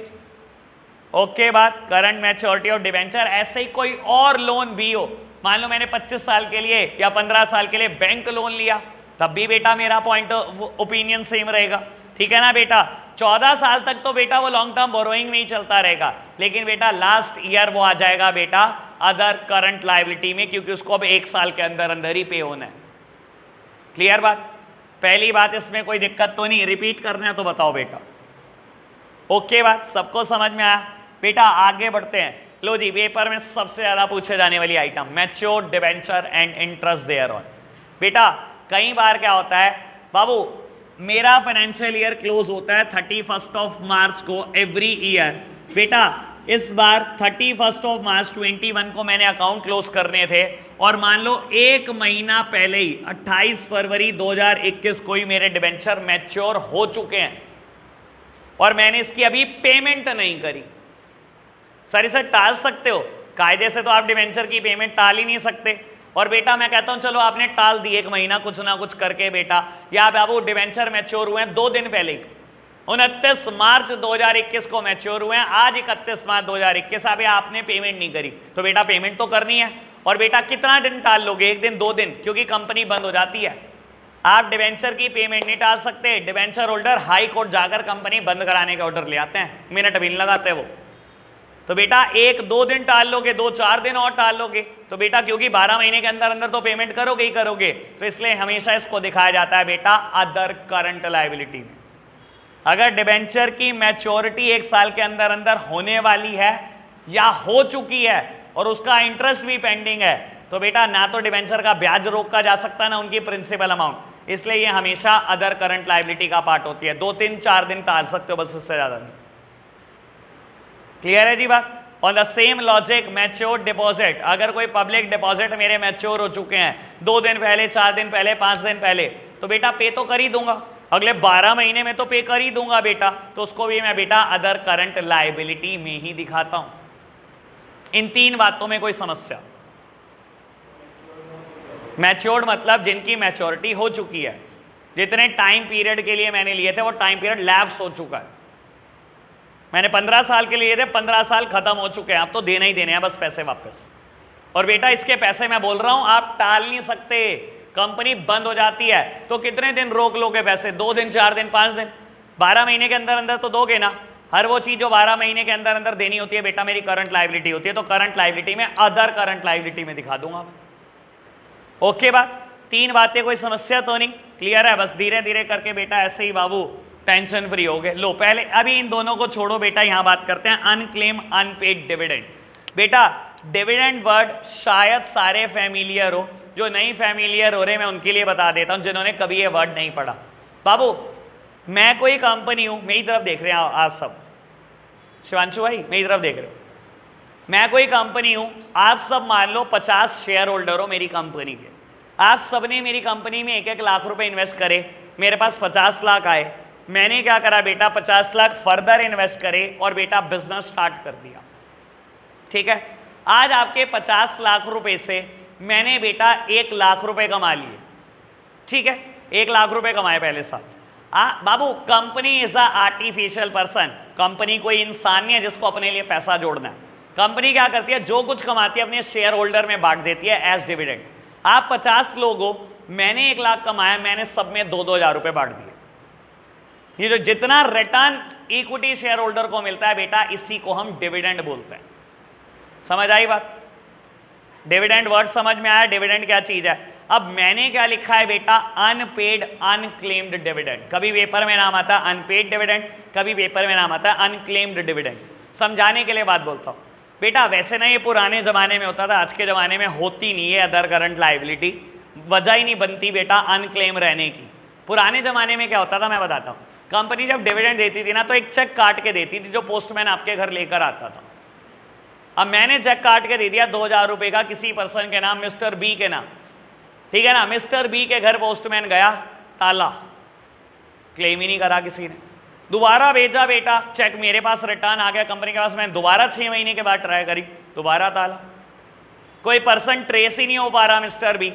ओके बात। करंट मैच्योरिटी ऑफ डिबेंचर, ऐसे ही कोई और लोन भी हो, मान लो मैंने 25 साल के लिए या 15 साल के लिए बैंक लोन लिया, तब भी बेटा मेरा पॉइंट ओपिनियन सेम रहेगा, ठीक है ना बेटा। 14 साल तक तो बेटा वो लॉन्ग टर्म बोरोइंग में ही चलता रहेगा, लेकिन बेटा लास्ट ईयर वो आ जाएगा बेटा अदर करंट लायबिलिटी में, क्योंकि उसको अब 1 साल के अंदर अंदर ही पे होना है। क्लियर बात? पहली बात, इसमें कोई दिक्कत तो नहीं, रिपीट करना है तो बताओ बेटा। ओके बात, सबको समझ में आया? बेटा आगे बढ़ते हैं। लो जी, पेपर में सबसे ज्यादा पूछे जाने वाली item, matured debenture and interest thereon. बेटा कई बार क्या होता है बाबू, मेरा फाइनेंशियल ईयर क्लोज होता है 31 मार्च को एवरी ईयर। बेटा इस बार 31 मार्च 21 को मैंने अकाउंट क्लोज करने थे, और मान लो 1 महीना पहले ही 28 फरवरी 2021 को ही मेरे डिबेंचर मैच्योर हो चुके हैं, और मैंने इसकी अभी पेमेंट नहीं करी। सर इसे टाल सकते हो? कायदे से तो आप डिबेंचर की पेमेंट टाल ही नहीं सकते। और बेटा मैं कहता हूं चलो आपने टाल दी 1 महीना कुछ ना कुछ करके बेटा, या बाबू डिबेंचर मैच्योर हुए हैं 2 दिन पहले ही, 29 मार्च 2021 को मैच्योर हुए हैं, आज 31 मार्च 2021 अभी आपने पेमेंट नहीं करी, तो बेटा पेमेंट तो करनी है। और बेटा कितना दिन टाल लोगे? 1 दिन 2 दिन, क्योंकि कंपनी बंद हो जाती है। आप डिबेंचर की पेमेंट नहीं टाल सकते। डिबेंचर होल्डर हाई कोर्ट जाकर कंपनी बंद कराने का ऑर्डर ले आते हैं, मिनट भी नहीं लगाते वो। तो बेटा 1-2 दिन टाल लोगे, 2-4 दिन और टाल लोगे, तो बेटा क्योंकि 12 महीने के अंदर अंदर तो पेमेंट करोगे ही करोगे, तो इसलिए हमेशा इसको दिखाया जाता है बेटा अदर करंट लायबिलिटी में। अगर डिबेंचर की मैच्योरिटी 1 साल के अंदर अंदर होने वाली है या हो चुकी है और उसका इंटरेस्ट भी पेंडिंग है, तो बेटा ना तो डिबेंचर का ब्याज रोका जा सकता ना उनकी प्रिंसिपल अमाउंट, इसलिए ये हमेशा अदर करंट लायबिलिटी का पार्ट होती है। 2-3-4 दिन टाल सकते हो बस, इससे ज्यादा नहीं। क्लियर है जी बात? On the same logic matured deposit, अगर कोई पब्लिक डिपॉजिट मेरे मैच्योर हो चुके हैं 2 दिन पहले, 4 दिन पहले, 5 दिन पहले, तो बेटा पे तो कर ही दूंगा, अगले 12 महीने में तो पे कर ही दूंगा बेटा, तो उसको भी मैं बेटा अदर करंट लायबिलिटी में ही दिखाता हूं। इन 3 बातों में कोई समस्या? मैच्योर्ड मतलब जिनकी मैच्योरिटी हो चुकी है, जितने टाइम पीरियड के लिए मैंने लिए थे वो टाइम पीरियड लैप्स हो चुका है। मैंने 15 साल के लिए थे, 15 साल खत्म हो चुके हैं, आप तो देना ही देने हैं बस पैसे वापस। और बेटा इसके पैसे मैं बोल रहा हूं आप टाल नहीं सकते, कंपनी बंद हो जाती है तो कितने दिन रोक लोगे पैसे? 2 दिन, 4 दिन, 5 दिन, 12 महीने के अंदर अंदर तो दोगे ना। हर वो चीज जो 12 महीने के अंदर अंदर देनी होती है बेटा मेरी करंट लायबिलिटी होती है, तो करंट लायबिलिटी में अदर करंट लायबिलिटी में दिखा दूंगा। ओके बात, 3 बातें, कोई समस्या तो नहीं? क्लियर है? बस धीरे धीरे करके बेटा ऐसे ही बाबू टेंशन फ्री हो गए। लो पहले अभी इन दोनों को छोड़ो बेटा, यहां बात करते हैं अनक्लेम अनपेड डिविडेंड। बेटा डिविडेंड वर्ड शायद सारे फैमिलियर हो, जो नहीं फैमिलियर हो रहे मैं उनके लिए बता देता हूं जिन्होंने कभी ये वर्ड नहीं पढ़ा। बाबू मैं कोई कंपनी हूं, मेरी तरफ देख रहे हैं आप सब, शिवांशु भाई मेरी तरफ देख रहे हो, मैं कोई कंपनी हूं, आप सब मान लो 50 शेयर होल्डर हो मेरी कंपनी के, आप सबने मेरी कंपनी में 1-1 लाख रुपए इन्वेस्ट करे, मेरे पास 50 लाख आए, मैंने क्या करा बेटा 50 लाख फर्दर इन्वेस्ट करे और बेटा बिजनेस स्टार्ट कर दिया। ठीक है, आज आपके 50 लाख रुपए से मैंने बेटा 1 लाख रुपए कमा लिए। ठीक है, 1 लाख रुपए कमाए पहले साल। बाबू company is a artificial person, company कोई इंसान नहीं है जिसको अपने लिए पैसा जोड़ना है। कंपनी क्या करती है, जो कुछ कमाती है अपने शेयर होल्डर में बांट देती है एज डिविडेंड। आप 50 लोग हो, मैंने 1 लाख कमाया, मैंने सब में 2-2 हज़ार रुपए बांट दिए। ये जो जितना रिटर्न इक्विटी शेयर होल्डर को मिलता है बेटा इसी को हम डिविडेंड बोलते हैं। समझ आई बात? डिविडेंड वर्ड समझ में आया? डिविडेंड क्या चीज है? अब मैंने क्या लिखा है बेटा, अनपेड अनक्लेम्ड डिविडेंड। कभी पेपर में नाम आता है अनपेड डिविडेंड, कभी पेपर में नाम आता है अनक्लेम्ड डिविडेंड। समझाने के लिए बात बोलता हूं बेटा, वैसे ना ये पुराने जमाने में होता था, आज के जमाने में होती नहीं है अदर करंट लायबिलिटी, वजह ही नहीं बनती बेटा अनक्लेम रहने की। पुराने जमाने में क्या होता था मैं बताता हूं, कंपनी जब डिविडेंड देती थी ना तो एक चेक काट के देती थी जो पोस्टमैन आपके घर लेकर आता था। अब मैंने चेक काट के दे दिया 2,000 रुपए का किसी पर्सन के नाम, मिस्टर बी के नाम, ठीक है ना। मिस्टर बी के घर पोस्टमैन गया, ताला, क्लेम ही नहीं करा किसी ने, दोबारा भेजा बेटा चेक, मेरे पास रिटर्न आ गया कंपनी के पास, मैं दोबारा 6 महीने के बाद ट्राई करी, दोबारा ताला, कोई पर्सन ट्रेस ही नहीं हो पा रहा मिस्टर बी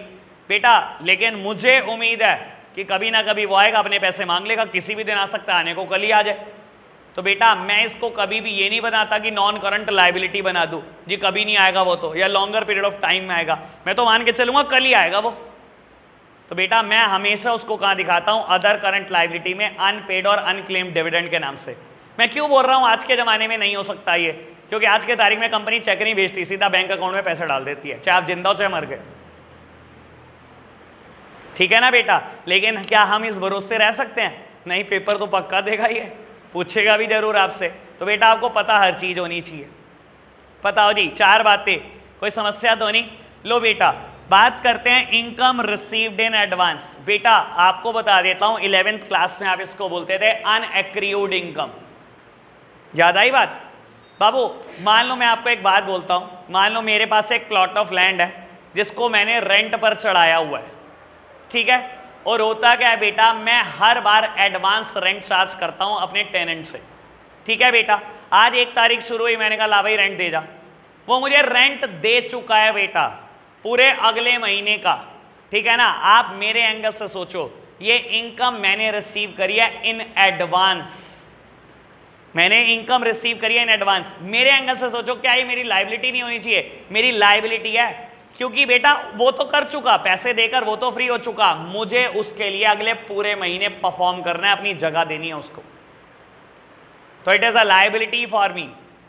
बेटा। लेकिन मुझे उम्मीद है कि कभी ना कभी वो आएगा, अपने पैसे मांग लेगा, किसी भी दिन आ सकता है, आने को कल ही आ जाए। तो बेटा मैं इसको कभी भी ये नहीं बनाता कि नॉन करंट लायबिलिटी बना दूं जी, कभी नहीं आएगा वो तो, या लॉन्गर पीरियड ऑफ टाइम में आएगा, मैं तो मान के चलूंगा कल ही आएगा वो। तो बेटा मैं हमेशा उसको कहां दिखाता हूं, अदर करंट लायबिलिटी में, अनपेड और अनक्लेम्ड डिविडेंड के नाम से। मैं क्यों बोल रहा हूं आज के जमाने में नहीं हो सकता ये, क्योंकि आज के तारीख में कंपनी चेक नहीं भेजती, सीधा बैंक अकाउंट में पैसे डाल देती है, चाहे आप जिंदा हो चाहे मर गए। ठीक है ना बेटा, लेकिन क्या हम इस भरोसे रह सकते हैं? नहीं, पेपर तो पक्का देगा ही है, पूछेगा भी जरूर आपसे। तो बेटा आपको पता हर चीज होनी चाहिए, पता हो जी। 4 बातें, कोई समस्या तो नहीं? लो बेटा बात करते हैं इनकम रिसीव्ड इन एडवांस। बेटा आपको बता देता हूं 11th क्लास में आप इसको बोलते थे अनएक्रूड इनकम, याद आई बात? बाबू मान लो मैं आपको एक बात बोलता हूं, मान लो मेरे पास एक प्लॉट ऑफ लैंड है जिसको मैंने रेंट पर चढ़ाया हुआ है, ठीक है, और होता क्या है बेटा, मैं हर बार एडवांस रेंट चार्ज करता हूं अपने टेनेंट से। ठीक है बेटा, आज 1 तारीख शुरू हुई, मैंने कहा ला भाई रेंट दे जा, वो मुझे रेंट दे चुका है बेटा पूरे अगले महीने का। ठीक है ना, आप मेरे एंगल से सोचो, ये इनकम मैंने रिसीव करी है इन एडवांस, मैंने इनकम रिसीव करी है इन एडवांस। मेरे एंगल से सोचो, क्या ये मेरी लायबिलिटी नहीं होनी चाहिए? मेरी लायबिलिटी है, क्योंकि बेटा वो तो कर चुका, पैसे देकर वो तो फ्री हो चुका, मुझे उसके लिए अगले पूरे महीने परफॉर्म करना है, अपनी जगह देनी है उसको, तो it is a liability for me.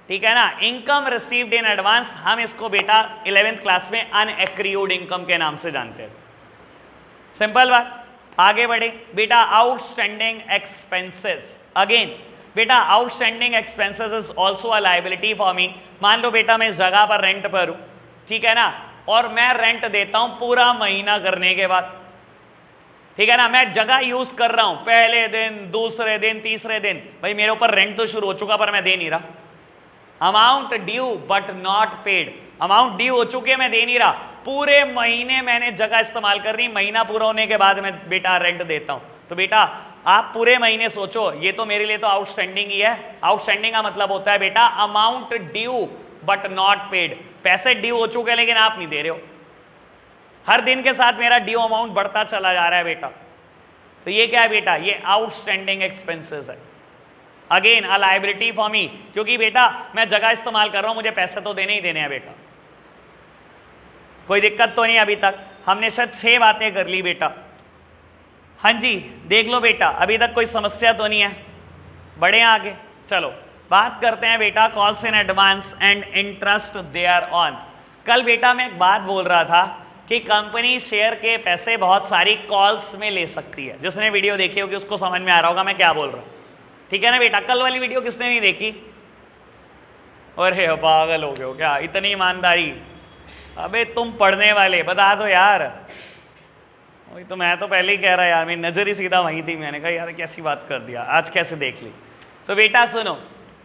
ठीक है ना, इनकम रिसीव्ड इन एडवांस, हम इसको बेटा 11th क्लास में अनएक्रूड इनकम के नाम से जानते हैं। सिंपल बात, आगे बढ़े बेटा। आउटस्टैंडिंग एक्सपेंसेस, अगेन बेटा outstanding expenses is also a liability for me. मान लो बेटा मैं इस जगह पर रेंट पर हूं, ठीक है ना, और मैं रेंट देता हूं पूरा महीना करने के बाद, ठीक है ना, मैं जगह यूज कर रहा हूं, पहले दिन, दूसरे दिन, तीसरे दिन, भाई मेरे ऊपर रेंट तो शुरू हो चुका पर मैं दे नहीं रहा। Amount due but not paid, amount due हो चुकी है मैं दे नहीं रहा, पूरे महीने मैंने जगह इस्तेमाल करनी, महीना पूरा होने के बाद मैं बेटा रेंट देता हूं। तो बेटा आप पूरे महीने सोचो, ये तो मेरे लिए तो आउटस्टैंडिंग ही है। आउटस्टैंडिंग का मतलब होता है बेटा amount due but not paid, पैसे ड्यू हो चुके हैं लेकिन आप नहीं दे रहे हो, हर दिन के साथ मेरा ड्यू अमाउंट बढ़ता चला जा रहा है बेटा। तो ये क्या है बेटा, ये आउटस्टैंडिंग एक्सपेंसेस है। Again a liability for me, क्योंकि बेटा मैं जगह इस्तेमाल कर रहा हूं, मुझे पैसे तो देने ही देने हैं बेटा। कोई दिक्कत तो नहीं, अभी तक हमने शायद 6 बातें कर ली बेटा। हाँ जी देख लो बेटा, अभी तक कोई समस्या तो नहीं है, बढ़े आगे। चलो बात करते हैं बेटा calls in advance and interest thereon. कल बेटा मैं एक बात बोल रहा था कि कंपनी शेयर के पैसे बहुत सारी कॉल्स में ले सकती है। जिसने वीडियो देखी होगी उसको समझ में आ रहा होगा मैं क्या बोल रहा हूं, ठीक है ना बेटा। कल वाली वीडियो किसने नहीं देखी? अरे पागल हो गए हो क्या, इतनी ईमानदारी। अबे तुम पढ़ने वाले बता दो यार। वही तो मैं तो पहले ही कह रहा यार, मेरी नजर ही सीधा वहीं थी। मैंने कहा यार कैसी बात कर दिया, आज कैसे देख ली। तो बेटा सुनो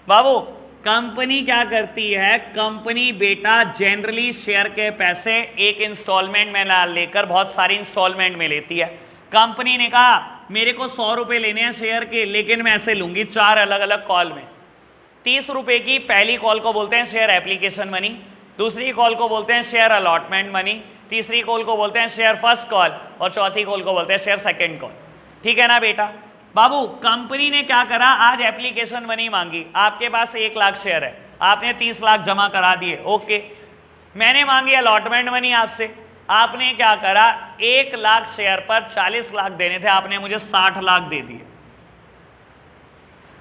बाबू, कंपनी क्या करती है, कंपनी बेटा जनरली शेयर के पैसे एक इंस्टॉलमेंट में ना लेकर बहुत सारी इंस्टॉलमेंट में लेती है। कंपनी ने कहा मेरे को 100 रुपए लेने हैं शेयर के, लेकिन मैं ऐसे लूंगी 4 अलग अलग कॉल में। 30 रुपए की पहली कॉल को बोलते हैं शेयर एप्लीकेशन मनी, दूसरी कॉल को बोलते हैं शेयर अलॉटमेंट मनी, तीसरी कॉल को बोलते हैं शेयर फर्स्ट कॉल, और चौथी कॉल को बोलते हैं शेयर सेकेंड कॉल। ठीक है ना बेटा। बाबू कंपनी ने क्या करा, आज एप्लीकेशन मनी मांगी, आपके पास 1 लाख शेयर है, आपने 30 लाख जमा करा दिए, ओके। मैंने मांगी अलॉटमेंट मनी आपसे, आपने क्या करा 1 लाख शेयर पर 40 लाख देने थे, आपने मुझे 60 लाख दे दिए।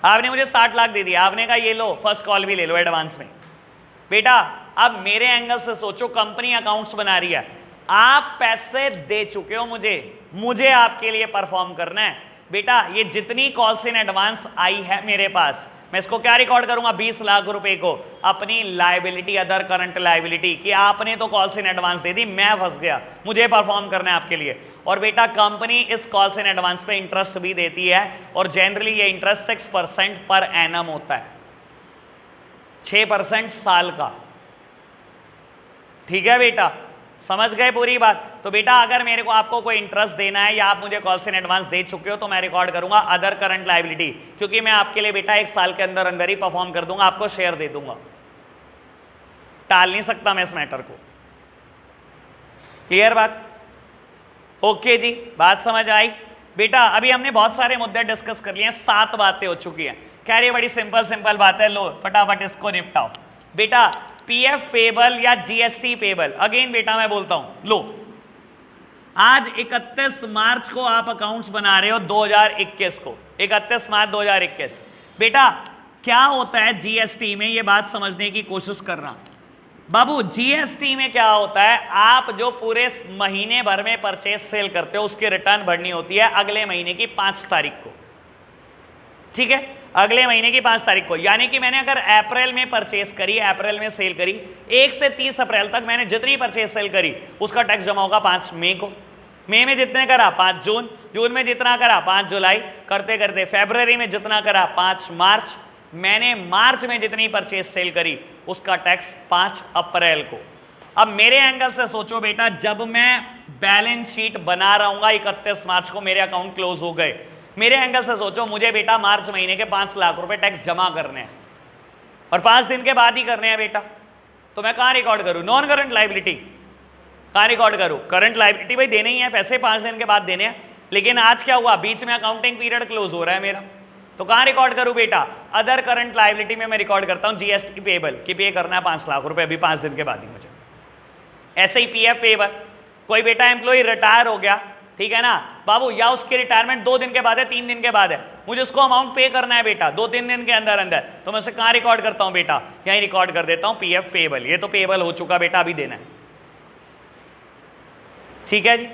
आपने मुझे 60 लाख दे दिया, आपने कहा ये लो फर्स्ट कॉल भी ले लो एडवांस में। बेटा अब मेरे एंगल से सोचो, कंपनी अकाउंट्स बना रही है, आप पैसे दे चुके हो मुझे आपके लिए परफॉर्म करना है। बेटा ये जितनी कॉल्स इन एडवांस आई है मेरे पास, मैं इसको क्या रिकॉर्ड करूंगा, 20 लाख रुपए को अपनी लायबिलिटी, अदर करंट लायबिलिटी, कि आपने तो कॉल्स इन एडवांस दे दी, मैं फंस गया, मुझे परफॉर्म करना है आपके लिए। और बेटा कंपनी इस कॉल्स इन एडवांस पे इंटरेस्ट भी देती है, और जनरली ये इंटरेस्ट 6% पर एनम होता है, 6% साल का। ठीक है बेटा, समझ गए पूरी बात। तो बेटा अगर मेरे को आपको कोई इंटरेस्ट देना है या आप मुझे कॉल्स इन एडवांस दे चुके हो, तो मैं रिकॉर्ड करूंगा अदर करंट लायबिलिटी, क्योंकि मैं आपके लिए बेटा 1 साल के अंदर अंदर ही परफॉर्म कर दूंगा, आपको शेयर दे दूंगा, टाल नहीं सकता मैं इस मैटर को। क्लियर बात? ओके जी, बात समझ आई बेटा। अभी हमने बहुत सारे मुद्दे डिस्कस कर लिए, 7 बातें हो चुकी हैं। कह रही बड़ी सिंपल बात है, लो फटाफट इसको निपटाओ। बेटा पीएफ पेबल या जीएसटी पेबल, अगेन बेटा मैं बोलता हूं, लो आज 31 मार्च को आप अकाउंट्स बना रहे हो 2021 को, 31 मार्च 2021। बेटा क्या होता है जीएसटी में, ये बात समझने की कोशिश करना। बाबू जीएसटी में क्या होता है, आप जो पूरे महीने भर में परचेज सेल करते हो उसकी रिटर्न भरनी होती है अगले महीने की 5 तारीख को। ठीक है, अगले महीने की 5 तारीख को। यानी कि मैंने अगर अप्रैल में परचेस करी, अप्रैल में सेल करी, 1 से 30 अप्रैल तक मैंने जितनी परचेस सेल करी उसका टैक्स जमा होगा 5 मई को। मई में जितने करा 5 जून, जून में जितना करा 5 जुलाई, करते करते फरवरी में जितना करा 5 मार्च, मैंने मार्च में जितनी परचेस सेल करी उसका टैक्स 5 अप्रैल को। अब मेरे एंगल से सोचो बेटा, जब मैं बैलेंस शीट बना रहा हूँ 31 मार्च को, मेरे अकाउंट क्लोज हो गए, मेरे एंगल से सोचो मुझे बेटा मार्च महीने के 5 लाख रुपए टैक्स जमा करने हैं, और 5 दिन के बाद ही करने हैं बेटा। तो मैं कहां रिकॉर्ड करूं, नॉन करंट लायबिलिटी कहां रिकॉर्ड करूं, करंट लायबिलिटी भाई देने ही है पैसे, 5 दिन के बाद देने हैं। लेकिन आज क्या हुआ, बीच में अकाउंटिंग पीरियड क्लोज हो रहा है मेरा, तो कहां रिकॉर्ड करूं बेटा, अदर करंट लायबिलिटी में मैं रिकॉर्ड करता हूं जीएसटी पेबल, कि पे करना है 5 लाख रुपए अभी 5 दिन के बाद ही मुझे। ऐसे ही पीएफ पेबल, कोई बेटा एम्प्लॉय रिटायर हो गया, ठीक है ना बाबू, या उसकी रिटायरमेंट 2 दिन के बाद है, 3 दिन के बाद है, मुझे उसको अमाउंट पे करना है बेटा 2-3 दिन के अंदर अंदर, तो मैं उसे कहां रिकॉर्ड करता हूं बेटा, यहीं रिकॉर्ड कर देता हूं पीएफ पेबल। ये तो पेबल हो चुका बेटा, अभी देना है। ठीक है जी,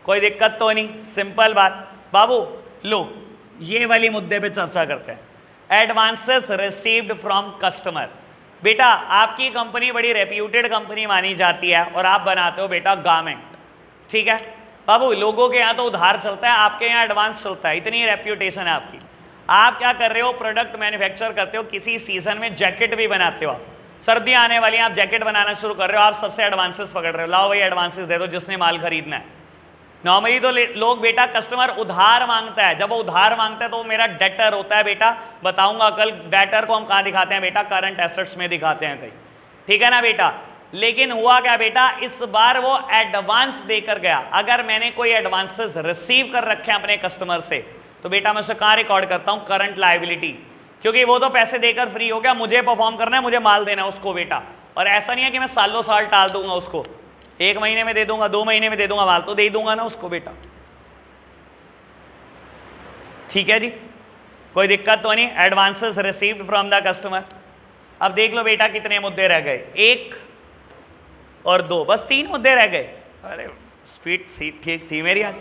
कोई दिक्कत तो नहीं, सिंपल बात। बाबू लो ये वाली मुद्दे पे चर्चा करते हैं, एडवांसेस रिसीव्ड फ्रॉम कस्टमर। बेटा आपकी कंपनी बड़ी रेप्यूटेड कंपनी मानी जाती है और आप बनाते हो बेटा गारमेंट, ठीक है बाबू, लोगों के यहाँ तो उधार चलता है, आपके यहाँ एडवांस चलता है, इतनी रेप्यूटेशन है आपकी। आप क्या कर रहे हो, प्रोडक्ट मैन्युफैक्चर करते हो, किसी सीजन में जैकेट भी बनाते हो, आप सर्दियाँ आने वाली हैं, आप जैकेट बनाना शुरू कर रहे हो, आप सबसे एडवांसेस पकड़ रहे हो, लाओ भाई एडवांसेस दे दो जिसने माल खरीदना है। नॉर्मली तो लोग बेटा कस्टमर उधार मांगता है, जब वो उधार मांगता है तो वो मेरा डेटर होता है बेटा, बताऊंगा कल। डेटर को हम कहाँ दिखाते हैं बेटा, करंट एसेट्स में दिखाते हैं कहीं, ठीक है ना बेटा। लेकिन हुआ क्या बेटा, इस बार वो एडवांस देकर गया। अगर मैंने कोई एडवांसेस रिसीव कर रखे हैं अपने कस्टमर से, तो बेटा मैं उसे कहां रिकॉर्ड करता हूं, करंट लायबिलिटी, क्योंकि वो तो पैसे देकर फ्री हो गया, मुझे परफॉर्म करना है, मुझे माल देना है उसको बेटा। और ऐसा नहीं है कि मैं सालों साल टाल दूंगा उसको, 1 महीने में दे दूंगा, 2 महीने में दे दूंगा, माल तो दे दूंगा ना उसको बेटा। ठीक है जी, कोई दिक्कत तो नहीं। Advances received from the customer. अब देख लो बेटा कितने मुद्दे रह गए, 1 और 2, बस 3 मुद्दे रह गए। अरे स्पीड ठीक थी मेरी आज।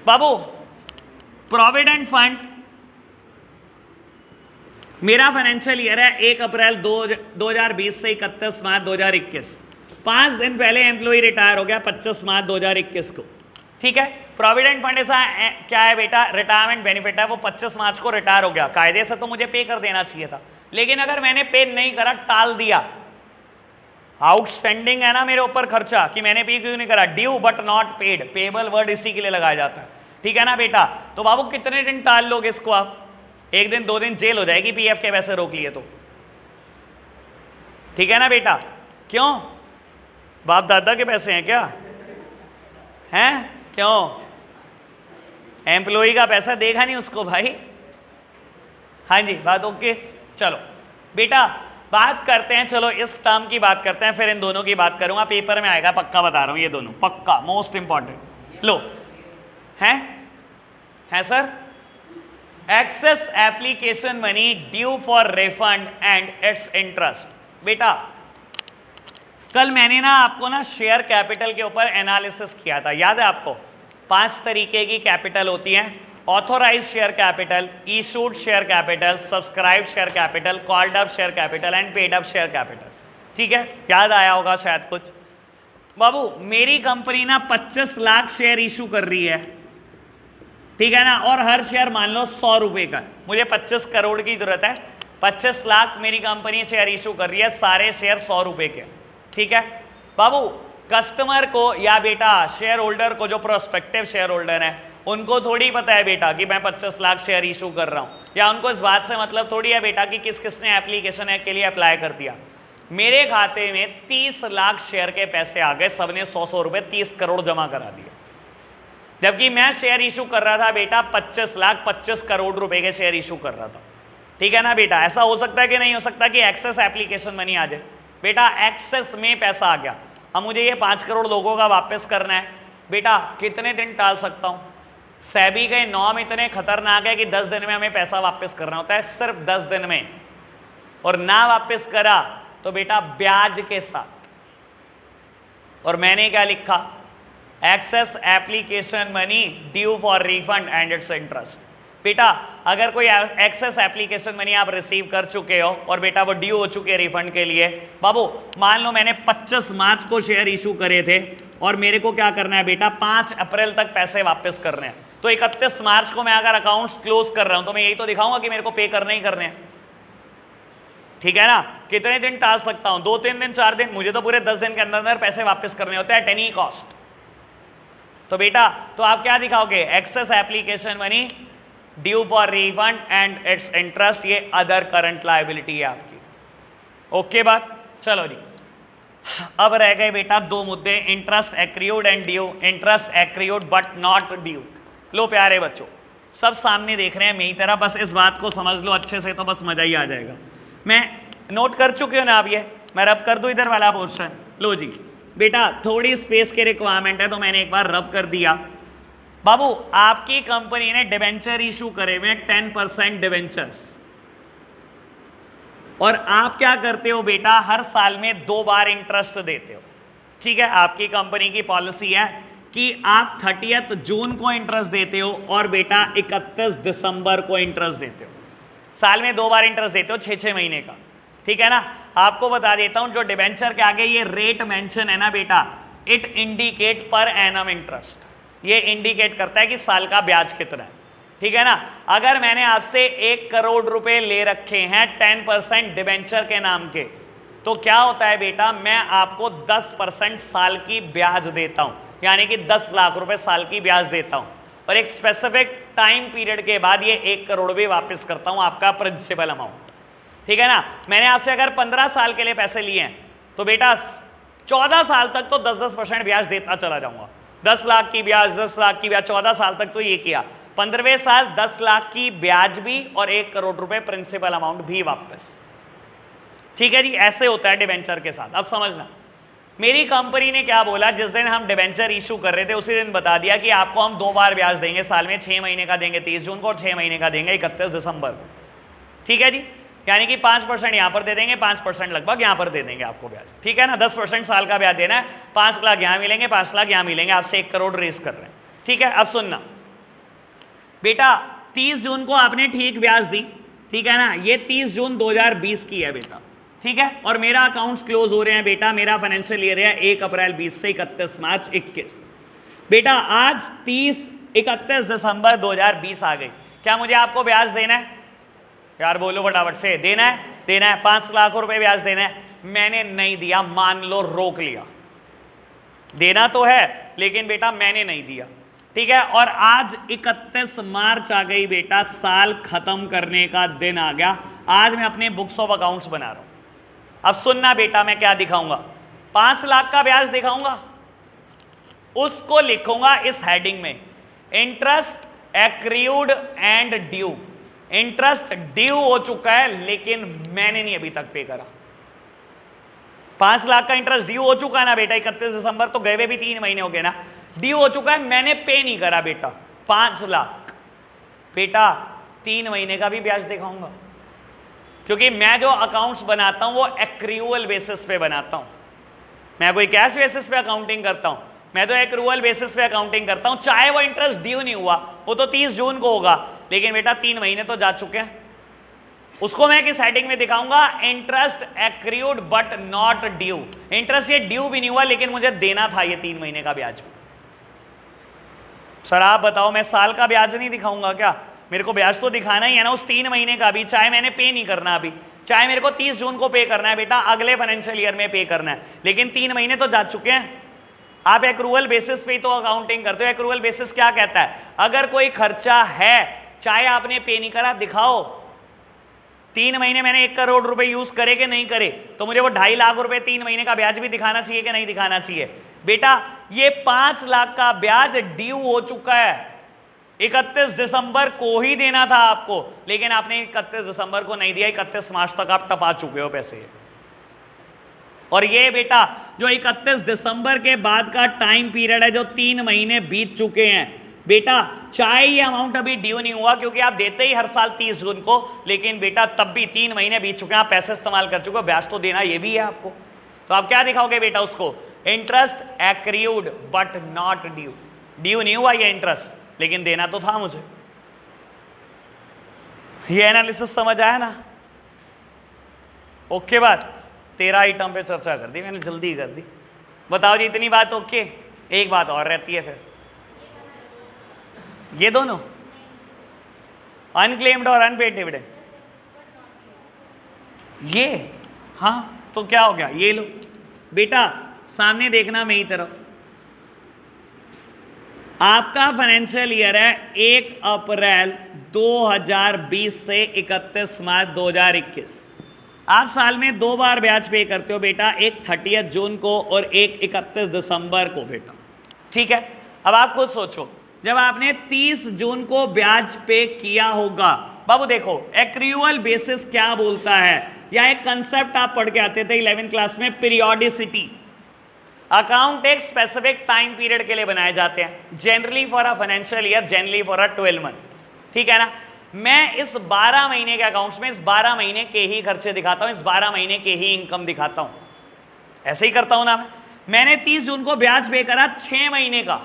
बाबू प्रोविडेंट फंड, मेरा फाइनेंशियल ईयर है 1 अप्रैल 2020 से 31 मार्च 2021। 5 दिन पहले एम्प्लॉय रिटायर हो गया 25 मार्च 2021 को। ठीक है, प्रोविडेंट फंड ऐसा क्या है बेटा, रिटायरमेंट बेनिफिट है। वो 25 मार्च को रिटायर हो गया, कायदे से तो मुझे पे कर देना चाहिए था, लेकिन अगर मैंने पे नहीं करा, टाल दिया, आउटस्टैंडिंग है ना मेरे ऊपर खर्चा, कि मैंने पे क्यों नहीं करा, due but not paid, payable word इसी के लिए लगाया जाता है। ठीक है ना बेटा, तो बाबू कितने दिन टाल लोगे इसको आप, 1 दिन 2 दिन जेल हो जाएगी पीएफ के पैसे रोक लिए तो। ठीक है ना बेटा, क्यों, बाप दादा के पैसे हैं क्या, हैं क्यों, एम्प्लॉय का पैसा देखा नहीं उसको भाई। हाँ जी, बात ओके। चलो बेटा बात करते हैं, चलो इस टर्म की बात करते हैं, फिर इन दोनों की बात करूंगा, पेपर में आएगा पक्का बता रहा हूं, ये दोनों पक्का मोस्ट इंपॉर्टेंट। लो हैं sir, excess application money due for refund and its interest. बेटा कल मैंने ना आपको ना शेयर कैपिटल के ऊपर एनालिसिस किया था, याद है आपको। 5 तरीके की कैपिटल होती हैं, authorise share capital, issued share capital, subscribe share capital, called up share capital and paid up share capital. ठीक है, याद आया होगा शायद कुछ। बाबू मेरी कंपनी ना 25 लाख शेयर इशू कर रही है, ठीक है ना, और हर शेयर मान लो 100 रुपए का, मुझे 25 करोड़ की जरूरत है, 25 लाख मेरी कंपनी शेयर इशू कर रही है, सारे शेयर 100 रुपए के। ठीक है बाबू, कस्टमर को या बेटा शेयर होल्डर को, जो प्रोस्पेक्टिव शेयर होल्डर है, उनको थोड़ी पता है बेटा कि मैं 25 लाख शेयर इशू कर रहा हूं, या उनको इस बात से मतलब थोड़ी है बेटा कि किस किसने एप्लीकेशन के लिए अप्लाई कर दिया। मेरे खाते में 30 लाख शेयर के पैसे आ गए, सबने 100 रुपए 30 करोड़ जमा करा दिए, जबकि मैं शेयर इशू कर रहा था बेटा 25 करोड़ रुपए के शेयर इशू कर रहा था। ठीक है ना बेटा, ऐसा हो सकता है कि नहीं हो सकता कि एक्सेस एप्लीकेशन मनी आ जाए। बेटा एक्सेस में पैसा आ गया, अब मुझे ये 5 करोड़ लोगों का वापस करना है, बेटा कितने दिन टाल सकता हूं। सेबी के नॉर्म इतने खतरनाक है कि 10 दिन में हमें पैसा वापस करना होता है, सिर्फ 10 दिन में, और ना वापस करा तो बेटा ब्याज के साथ। और मैंने क्या लिखा, excess application money due for refund and its interest. बेटा अगर कोई एक्सेस एप्लीकेशन मनी आप रिसीव कर चुके हो और बेटा वो ड्यू हो चुके हैं रिफंड के लिए, बाबू मान लो मैंने 25 मार्च को शेयर इशू करे थे और मेरे को क्या करना है बेटा, 5 अप्रैल तक पैसे वापस करने हैं, तो 31 मार्च को मैं अगर अकाउंट्स क्लोज कर रहा हूं तो मैं यही तो दिखाऊंगा कि मेरे को पे करने ही करने हैं। ठीक है ना, कितने दिन टाल सकता हूं, 2-3 दिन 4 दिन, मुझे तो पूरे 10 दिन के अंदर पैसे वापस करने होते हैं एट एनी कॉस्ट। तो बेटा तो आप क्या दिखाओगे, excess application money due for refund and its interest, ये अदर करंट लायबिलिटी है आपकी। ओके बात, चलो जी। अब रह गए बेटा 2 मुद्दे, interest accrued and due. Interest accrued but not due. लो प्यारे बच्चों, सब सामने देख रहे हैं मेरी तरह, बस इस बात को समझ लो अच्छे से तो बस मजा ही आ जाएगा। मैं नोट कर चुके हो ना आप, ये मैं रब कर दूं इधर वाला पोर्शन। लो जी बेटा, थोड़ी स्पेस की रिक्वायरमेंट है तो मैंने एक बार रब कर दिया। बाबू आपकी कंपनी ने डिबेंचर इशू करे हुए 10% डिबेंचर्स, और आप क्या करते हो बेटा, हर साल में 2 बार इंटरेस्ट देते हो। ठीक है, आपकी कंपनी की पॉलिसी है कि आप 30 जून को इंटरेस्ट देते हो और बेटा 31 दिसंबर को इंटरेस्ट देते हो। साल में 2 बार इंटरेस्ट देते हो 6-6 महीने का। ठीक है ना, आपको बता देता हूं, जो डिबेंचर के आगे ये रेट मेंशन है ना बेटा, it indicate per annum interest, ये इंडिकेट करता है कि साल का ब्याज कितना है। ठीक है ना, अगर मैंने आपसे 1 करोड़ रुपए ले रखे हैं 10% डिबेंचर के नाम के, तो क्या होता है बेटा, मैं आपको 10% साल की ब्याज देता हूं, यानी कि 10 लाख रुपए साल की ब्याज देता हूं, और एक स्पेसिफिक टाइम पीरियड के बाद ये 1 करोड़ भी वापस करता हूं, आपका प्रिंसिपल अमाउंट। ठीक है ना, मैंने आपसे अगर 15 साल के लिए पैसे लिए हैं तो बेटा 14 साल तक तो 10-10% ब्याज देता चला जाऊंगा। 10 लाख की ब्याज, 10 लाख की ब्याज, 14 साल तक तो ये किया। 15वें साल 10 लाख की ब्याज भी और 1 करोड़ रुपए प्रिंसिपल अमाउंट भी वापस। ठीक है जी, ऐसे होता है डिबेंचर के साथ। अब समझना, मेरी कंपनी ने क्या बोला, जिस दिन हम डिबेंचर इशू कर रहे थे उसी दिन बता दिया कि आपको हम 2 बार ब्याज देंगे साल में, 6 महीने का देंगे 30 जून को और 6 महीने का देंगे 31 दिसंबर को। ठीक है जी, यानी कि 5% यहां पर दे देंगे, 5% लगभग यहां पर दे देंगे आपको ब्याज। ठीक है ना, 10% साल का ब्याज देना है, 5 लाख यहां मिलेंगे, 5 लाख यहां मिलेंगे, आपसे 1 करोड़ रेस कर रहे हैं। ठीक है, अब सुनना बेटा, 30 जून को आपने ठीक ब्याज दी, ठीक है ना, ये 30 जून 2020 की है बेटा। ठीक है, और मेरा अकाउंट्स क्लोज हो रहे हैं बेटा, मेरा फाइनेंशियल ईयर है 1 अप्रैल 20 से 31 मार्च 21। बेटा आज 31 दिसंबर 2020 आ गई, क्या मुझे आपको ब्याज देना है? यार बोलो फटाफट से, देना है? देना है, 5 लाख रुपए ब्याज देना है। मैंने नहीं दिया, मान लो रोक लिया, देना तो है लेकिन बेटा मैंने नहीं दिया। ठीक है, और आज 31 मार्च आ गई बेटा, साल खत्म करने का दिन आ गया। आज मैं अपने बुक्स ऑफ अकाउंट्स बना रहा हूं। अब सुनना बेटा, मैं क्या दिखाऊंगा, 5 लाख का ब्याज दिखाऊंगा, उसको लिखूंगा इस हेडिंग में, interest acrid and due. Interest due हो चुका है लेकिन मैंने नहीं अभी तक पे करा। 5 लाख का इंटरेस्ट ड्यू हो चुका है ना बेटा, 31 दिसंबर तो गए हुए भी 3 महीने हो गए ना, ड्यू हो चुका है, मैंने पे नहीं करा बेटा। 5 लाख बेटा 3 महीने का भी ब्याज दिखाऊंगा, क्योंकि मैं जो अकाउंट्स बनाता हूं वो एक्रूअल बेसिस पे बनाता हूं। मैं कोई कैश बेसिस पे अकाउंटिंग करता हूं, मैं तो एक्रूअल बेसिस पे अकाउंटिंग करता हूं। चाहे वो इंटरेस्ट ड्यू नहीं हुआ, वो तो 30 जून को होगा, लेकिन बेटा 3 महीने तो जा चुके हैं। उसको मैं किस हेडिंग में दिखाऊंगा, interest accrued but not due. Interest ये ड्यू भी नहीं हुआ लेकिन मुझे देना था ये 3 महीने का ब्याज। सर आप बताओ, मैं साल का ब्याज नहीं दिखाऊंगा क्या? मेरे को ब्याज तो दिखाना ही है ना उस 3 महीने का भी, चाहे मैंने पे नहीं करना अभी, चाहे मेरे को 30 जून को पे करना है बेटा, अगले फाइनेंशियल ईयर में पे करना है, लेकिन 3 महीने तो जा चुके हैं। आप एक्रूअल बेसिस पे तो अकाउंटिंग करते हो। एक्रूअल बेसिस क्या कहता है, अगर कोई खर्चा है चाहे आपने पे नहीं करा, दिखाओ 3 महीने मैंने 1 करोड़ रुपए यूज करे कि नहीं करे, तो मुझे वो 2.5 लाख रुपए 3 महीने का ब्याज भी दिखाना चाहिए कि नहीं दिखाना चाहिए? बेटा ये 5 लाख का ब्याज ड्यू हो चुका है, 31 दिसंबर को ही देना था आपको, लेकिन आपने 31 दिसंबर को नहीं दिया, 31 मार्च तक आप टपा चुके हो पैसे। और ये बेटा जो 31 दिसंबर के बाद का टाइम पीरियड है, जो 3 महीने बीत चुके हैं बेटा, चाहे ये अमाउंट अभी ड्यू नहीं हुआ क्योंकि आप देते ही हर साल 30 जून को, लेकिन बेटा तब भी 3 महीने बीत चुके हैं, आप पैसे इस्तेमाल कर चुके हो, ब्याज तो देना ये भी है आपको। तो आप क्या दिखाओगे बेटा उसको, interest accrued but not due. Due नहीं हुआ ये इंटरेस्ट, लेकिन देना तो था मुझे। ये एनालिसिस समझ आया ना? ओके बात, 13 आइटम पे चर्चा कर दी मैंने, जल्दी कर दी। बताओ जी, इतनी बात ओके? एक बात और रहती है फिर, ये दोनों अनक्लेम्ड और अनपेड डिविडेंड, ये हाँ तो क्या हो गया, ये लो बेटा सामने देखना मेरी तरफ, आपका फाइनेंशियल ईयर है 1 अप्रैल 2020 से 31 मार्च 2021। आप साल में 2 बार ब्याज पे करते हो बेटा, एक 30 जून को और एक 31 दिसंबर को बेटा। ठीक है, अब आप खुद सोचो, जब आपने 30 जून को ब्याज पे किया होगा, बाबू देखो एक्रूअल बेसिस क्या बोलता है, या एक कंसेप्ट आप पढ़ के आते थे 11th क्लास में, पीरियोडिसिटी। अकाउंट एक स्पेसिफिक टाइम पीरियड के लिए बनाए जाते हैं, generally for a financial year, generally for a 12 month. ठीक है ना, मैं इस 12 महीने के अकाउंट्स में इस 12 महीने के ही खर्चे दिखाता हूं, इस 12 महीने के ही इनकम दिखाता हूं, ऐसे ही करता हूं ना। मैंने 30 जून को ब्याज पे करा 6 महीने का,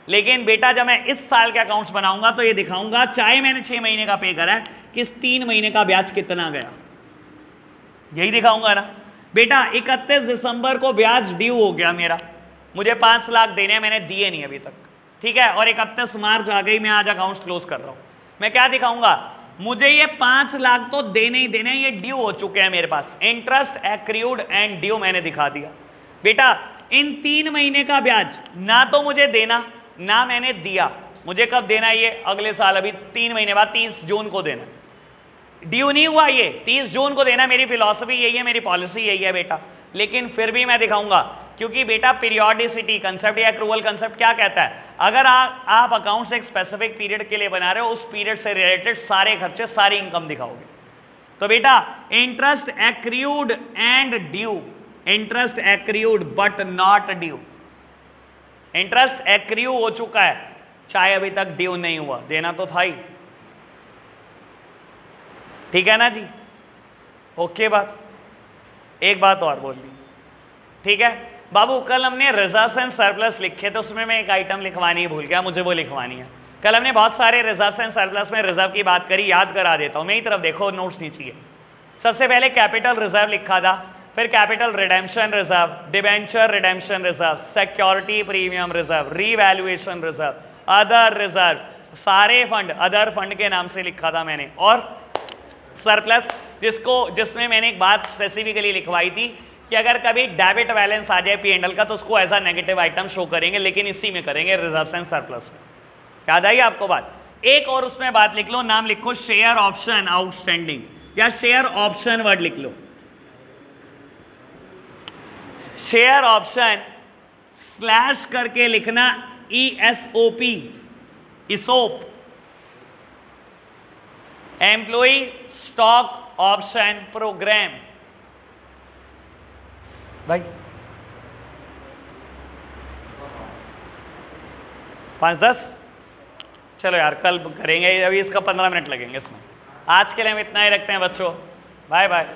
लेकिन बेटा जब मैं इस साल के अकाउंट्स बनाऊंगा तो ये दिखाऊंगा, चाहे मैंने 6 महीने का पे करा है, कि इस 3 महीने का ब्याज कितना गया, यही दिखाऊंगा ना। बेटा 31 दिसंबर को ब्याज ड्यू हो गया मेरा, मुझे 5 लाख देने हैं, मैंने दिए नहीं अभी तक। ठीक है, और 31 मार्च आ गई, मैं आज अकाउंट्स क्लोज कर रहा हूं, मैं क्या दिखाऊंगा, मुझे ये 5 लाख तो देने ही देने, ये ड्यू हो चुके हैं मेरे पास, इंटरेस्ट एक्रूड एंड ड्यू मैंने दिखा दिया। बेटा इन 3 महीने का ब्याज ना तो मुझे देना ना मैंने दिया, मुझे कब देना, ये अगले साल, अभी 3 महीने बाद 30 जून को देना। ड्यू नहीं हुआ, ये 30 जून को देना, मेरी फिलॉसफी यही है, मेरी पॉलिसी यही है बेटा, लेकिन फिर भी मैं दिखाऊंगा, क्योंकि बेटा पीरियोडिसिटी कंसेप्ट या एक्रूवल कंसेप्ट क्या कहता है, अगर आप अकाउंट्स एक स्पेसिफिक पीरियड के लिए बना रहे हो, उस पीरियड से रिलेटेड सारे खर्चे, सारी इनकम दिखाओगे। तो बेटा interest accrued and due, interest accrued but not due, interest accrue हो चुका है, चाहे अभी तक ड्यू नहीं हुआ, देना तो था ही, ठीक है ना जी, ओके बात। एक बात और बोल दी, ठीक है बाबू, कल हमने रिजर्व्स एंड सरप्लस लिखे, तो उसमें मैं एक आइटम लिखवानी भूल गया, मुझे वो लिखवानी है। कल हमने बहुत सारे रिजर्व्स एंड सरप्लस में रिजर्व की बात करी, याद करा देता हूं, मेरी तरफ देखो, नोट्स नीचे है। सबसे पहले कैपिटल रिजर्व लिखा था, फिर capital redemption reserve, debenture redemption reserve, security premium reserve, revaluation reserve, other reserve, सारे फंड अदर फंड के नाम से लिखा था मैंने, और सरप्लस जिसमें मैंने एक बात स्पेसिफिकली लिखवाई थी कि अगर कभी डेबिट बैलेंस आ जाए P&L का, तो उसको as a negative item show करेंगे, लेकिन इसी में करेंगे, रिजर्व्स एंड सरप्लस में। याद आई आपको बात? एक और उसमें बात लिख लो, नाम लिखो शेयर ऑप्शन आउटस्टैंडिंग, या शेयर ऑप्शन वर्ड लिख लो, शेयर ऑप्शन स्लैश करके लिखना ESOP, ESOP, employee stock option programme. भाई 5-10, चलो यार कल करेंगे, अभी इसका 15 मिनट लगेंगे इसमें। आज के लिए हम इतना ही रखते हैं बच्चों, बाय बाय।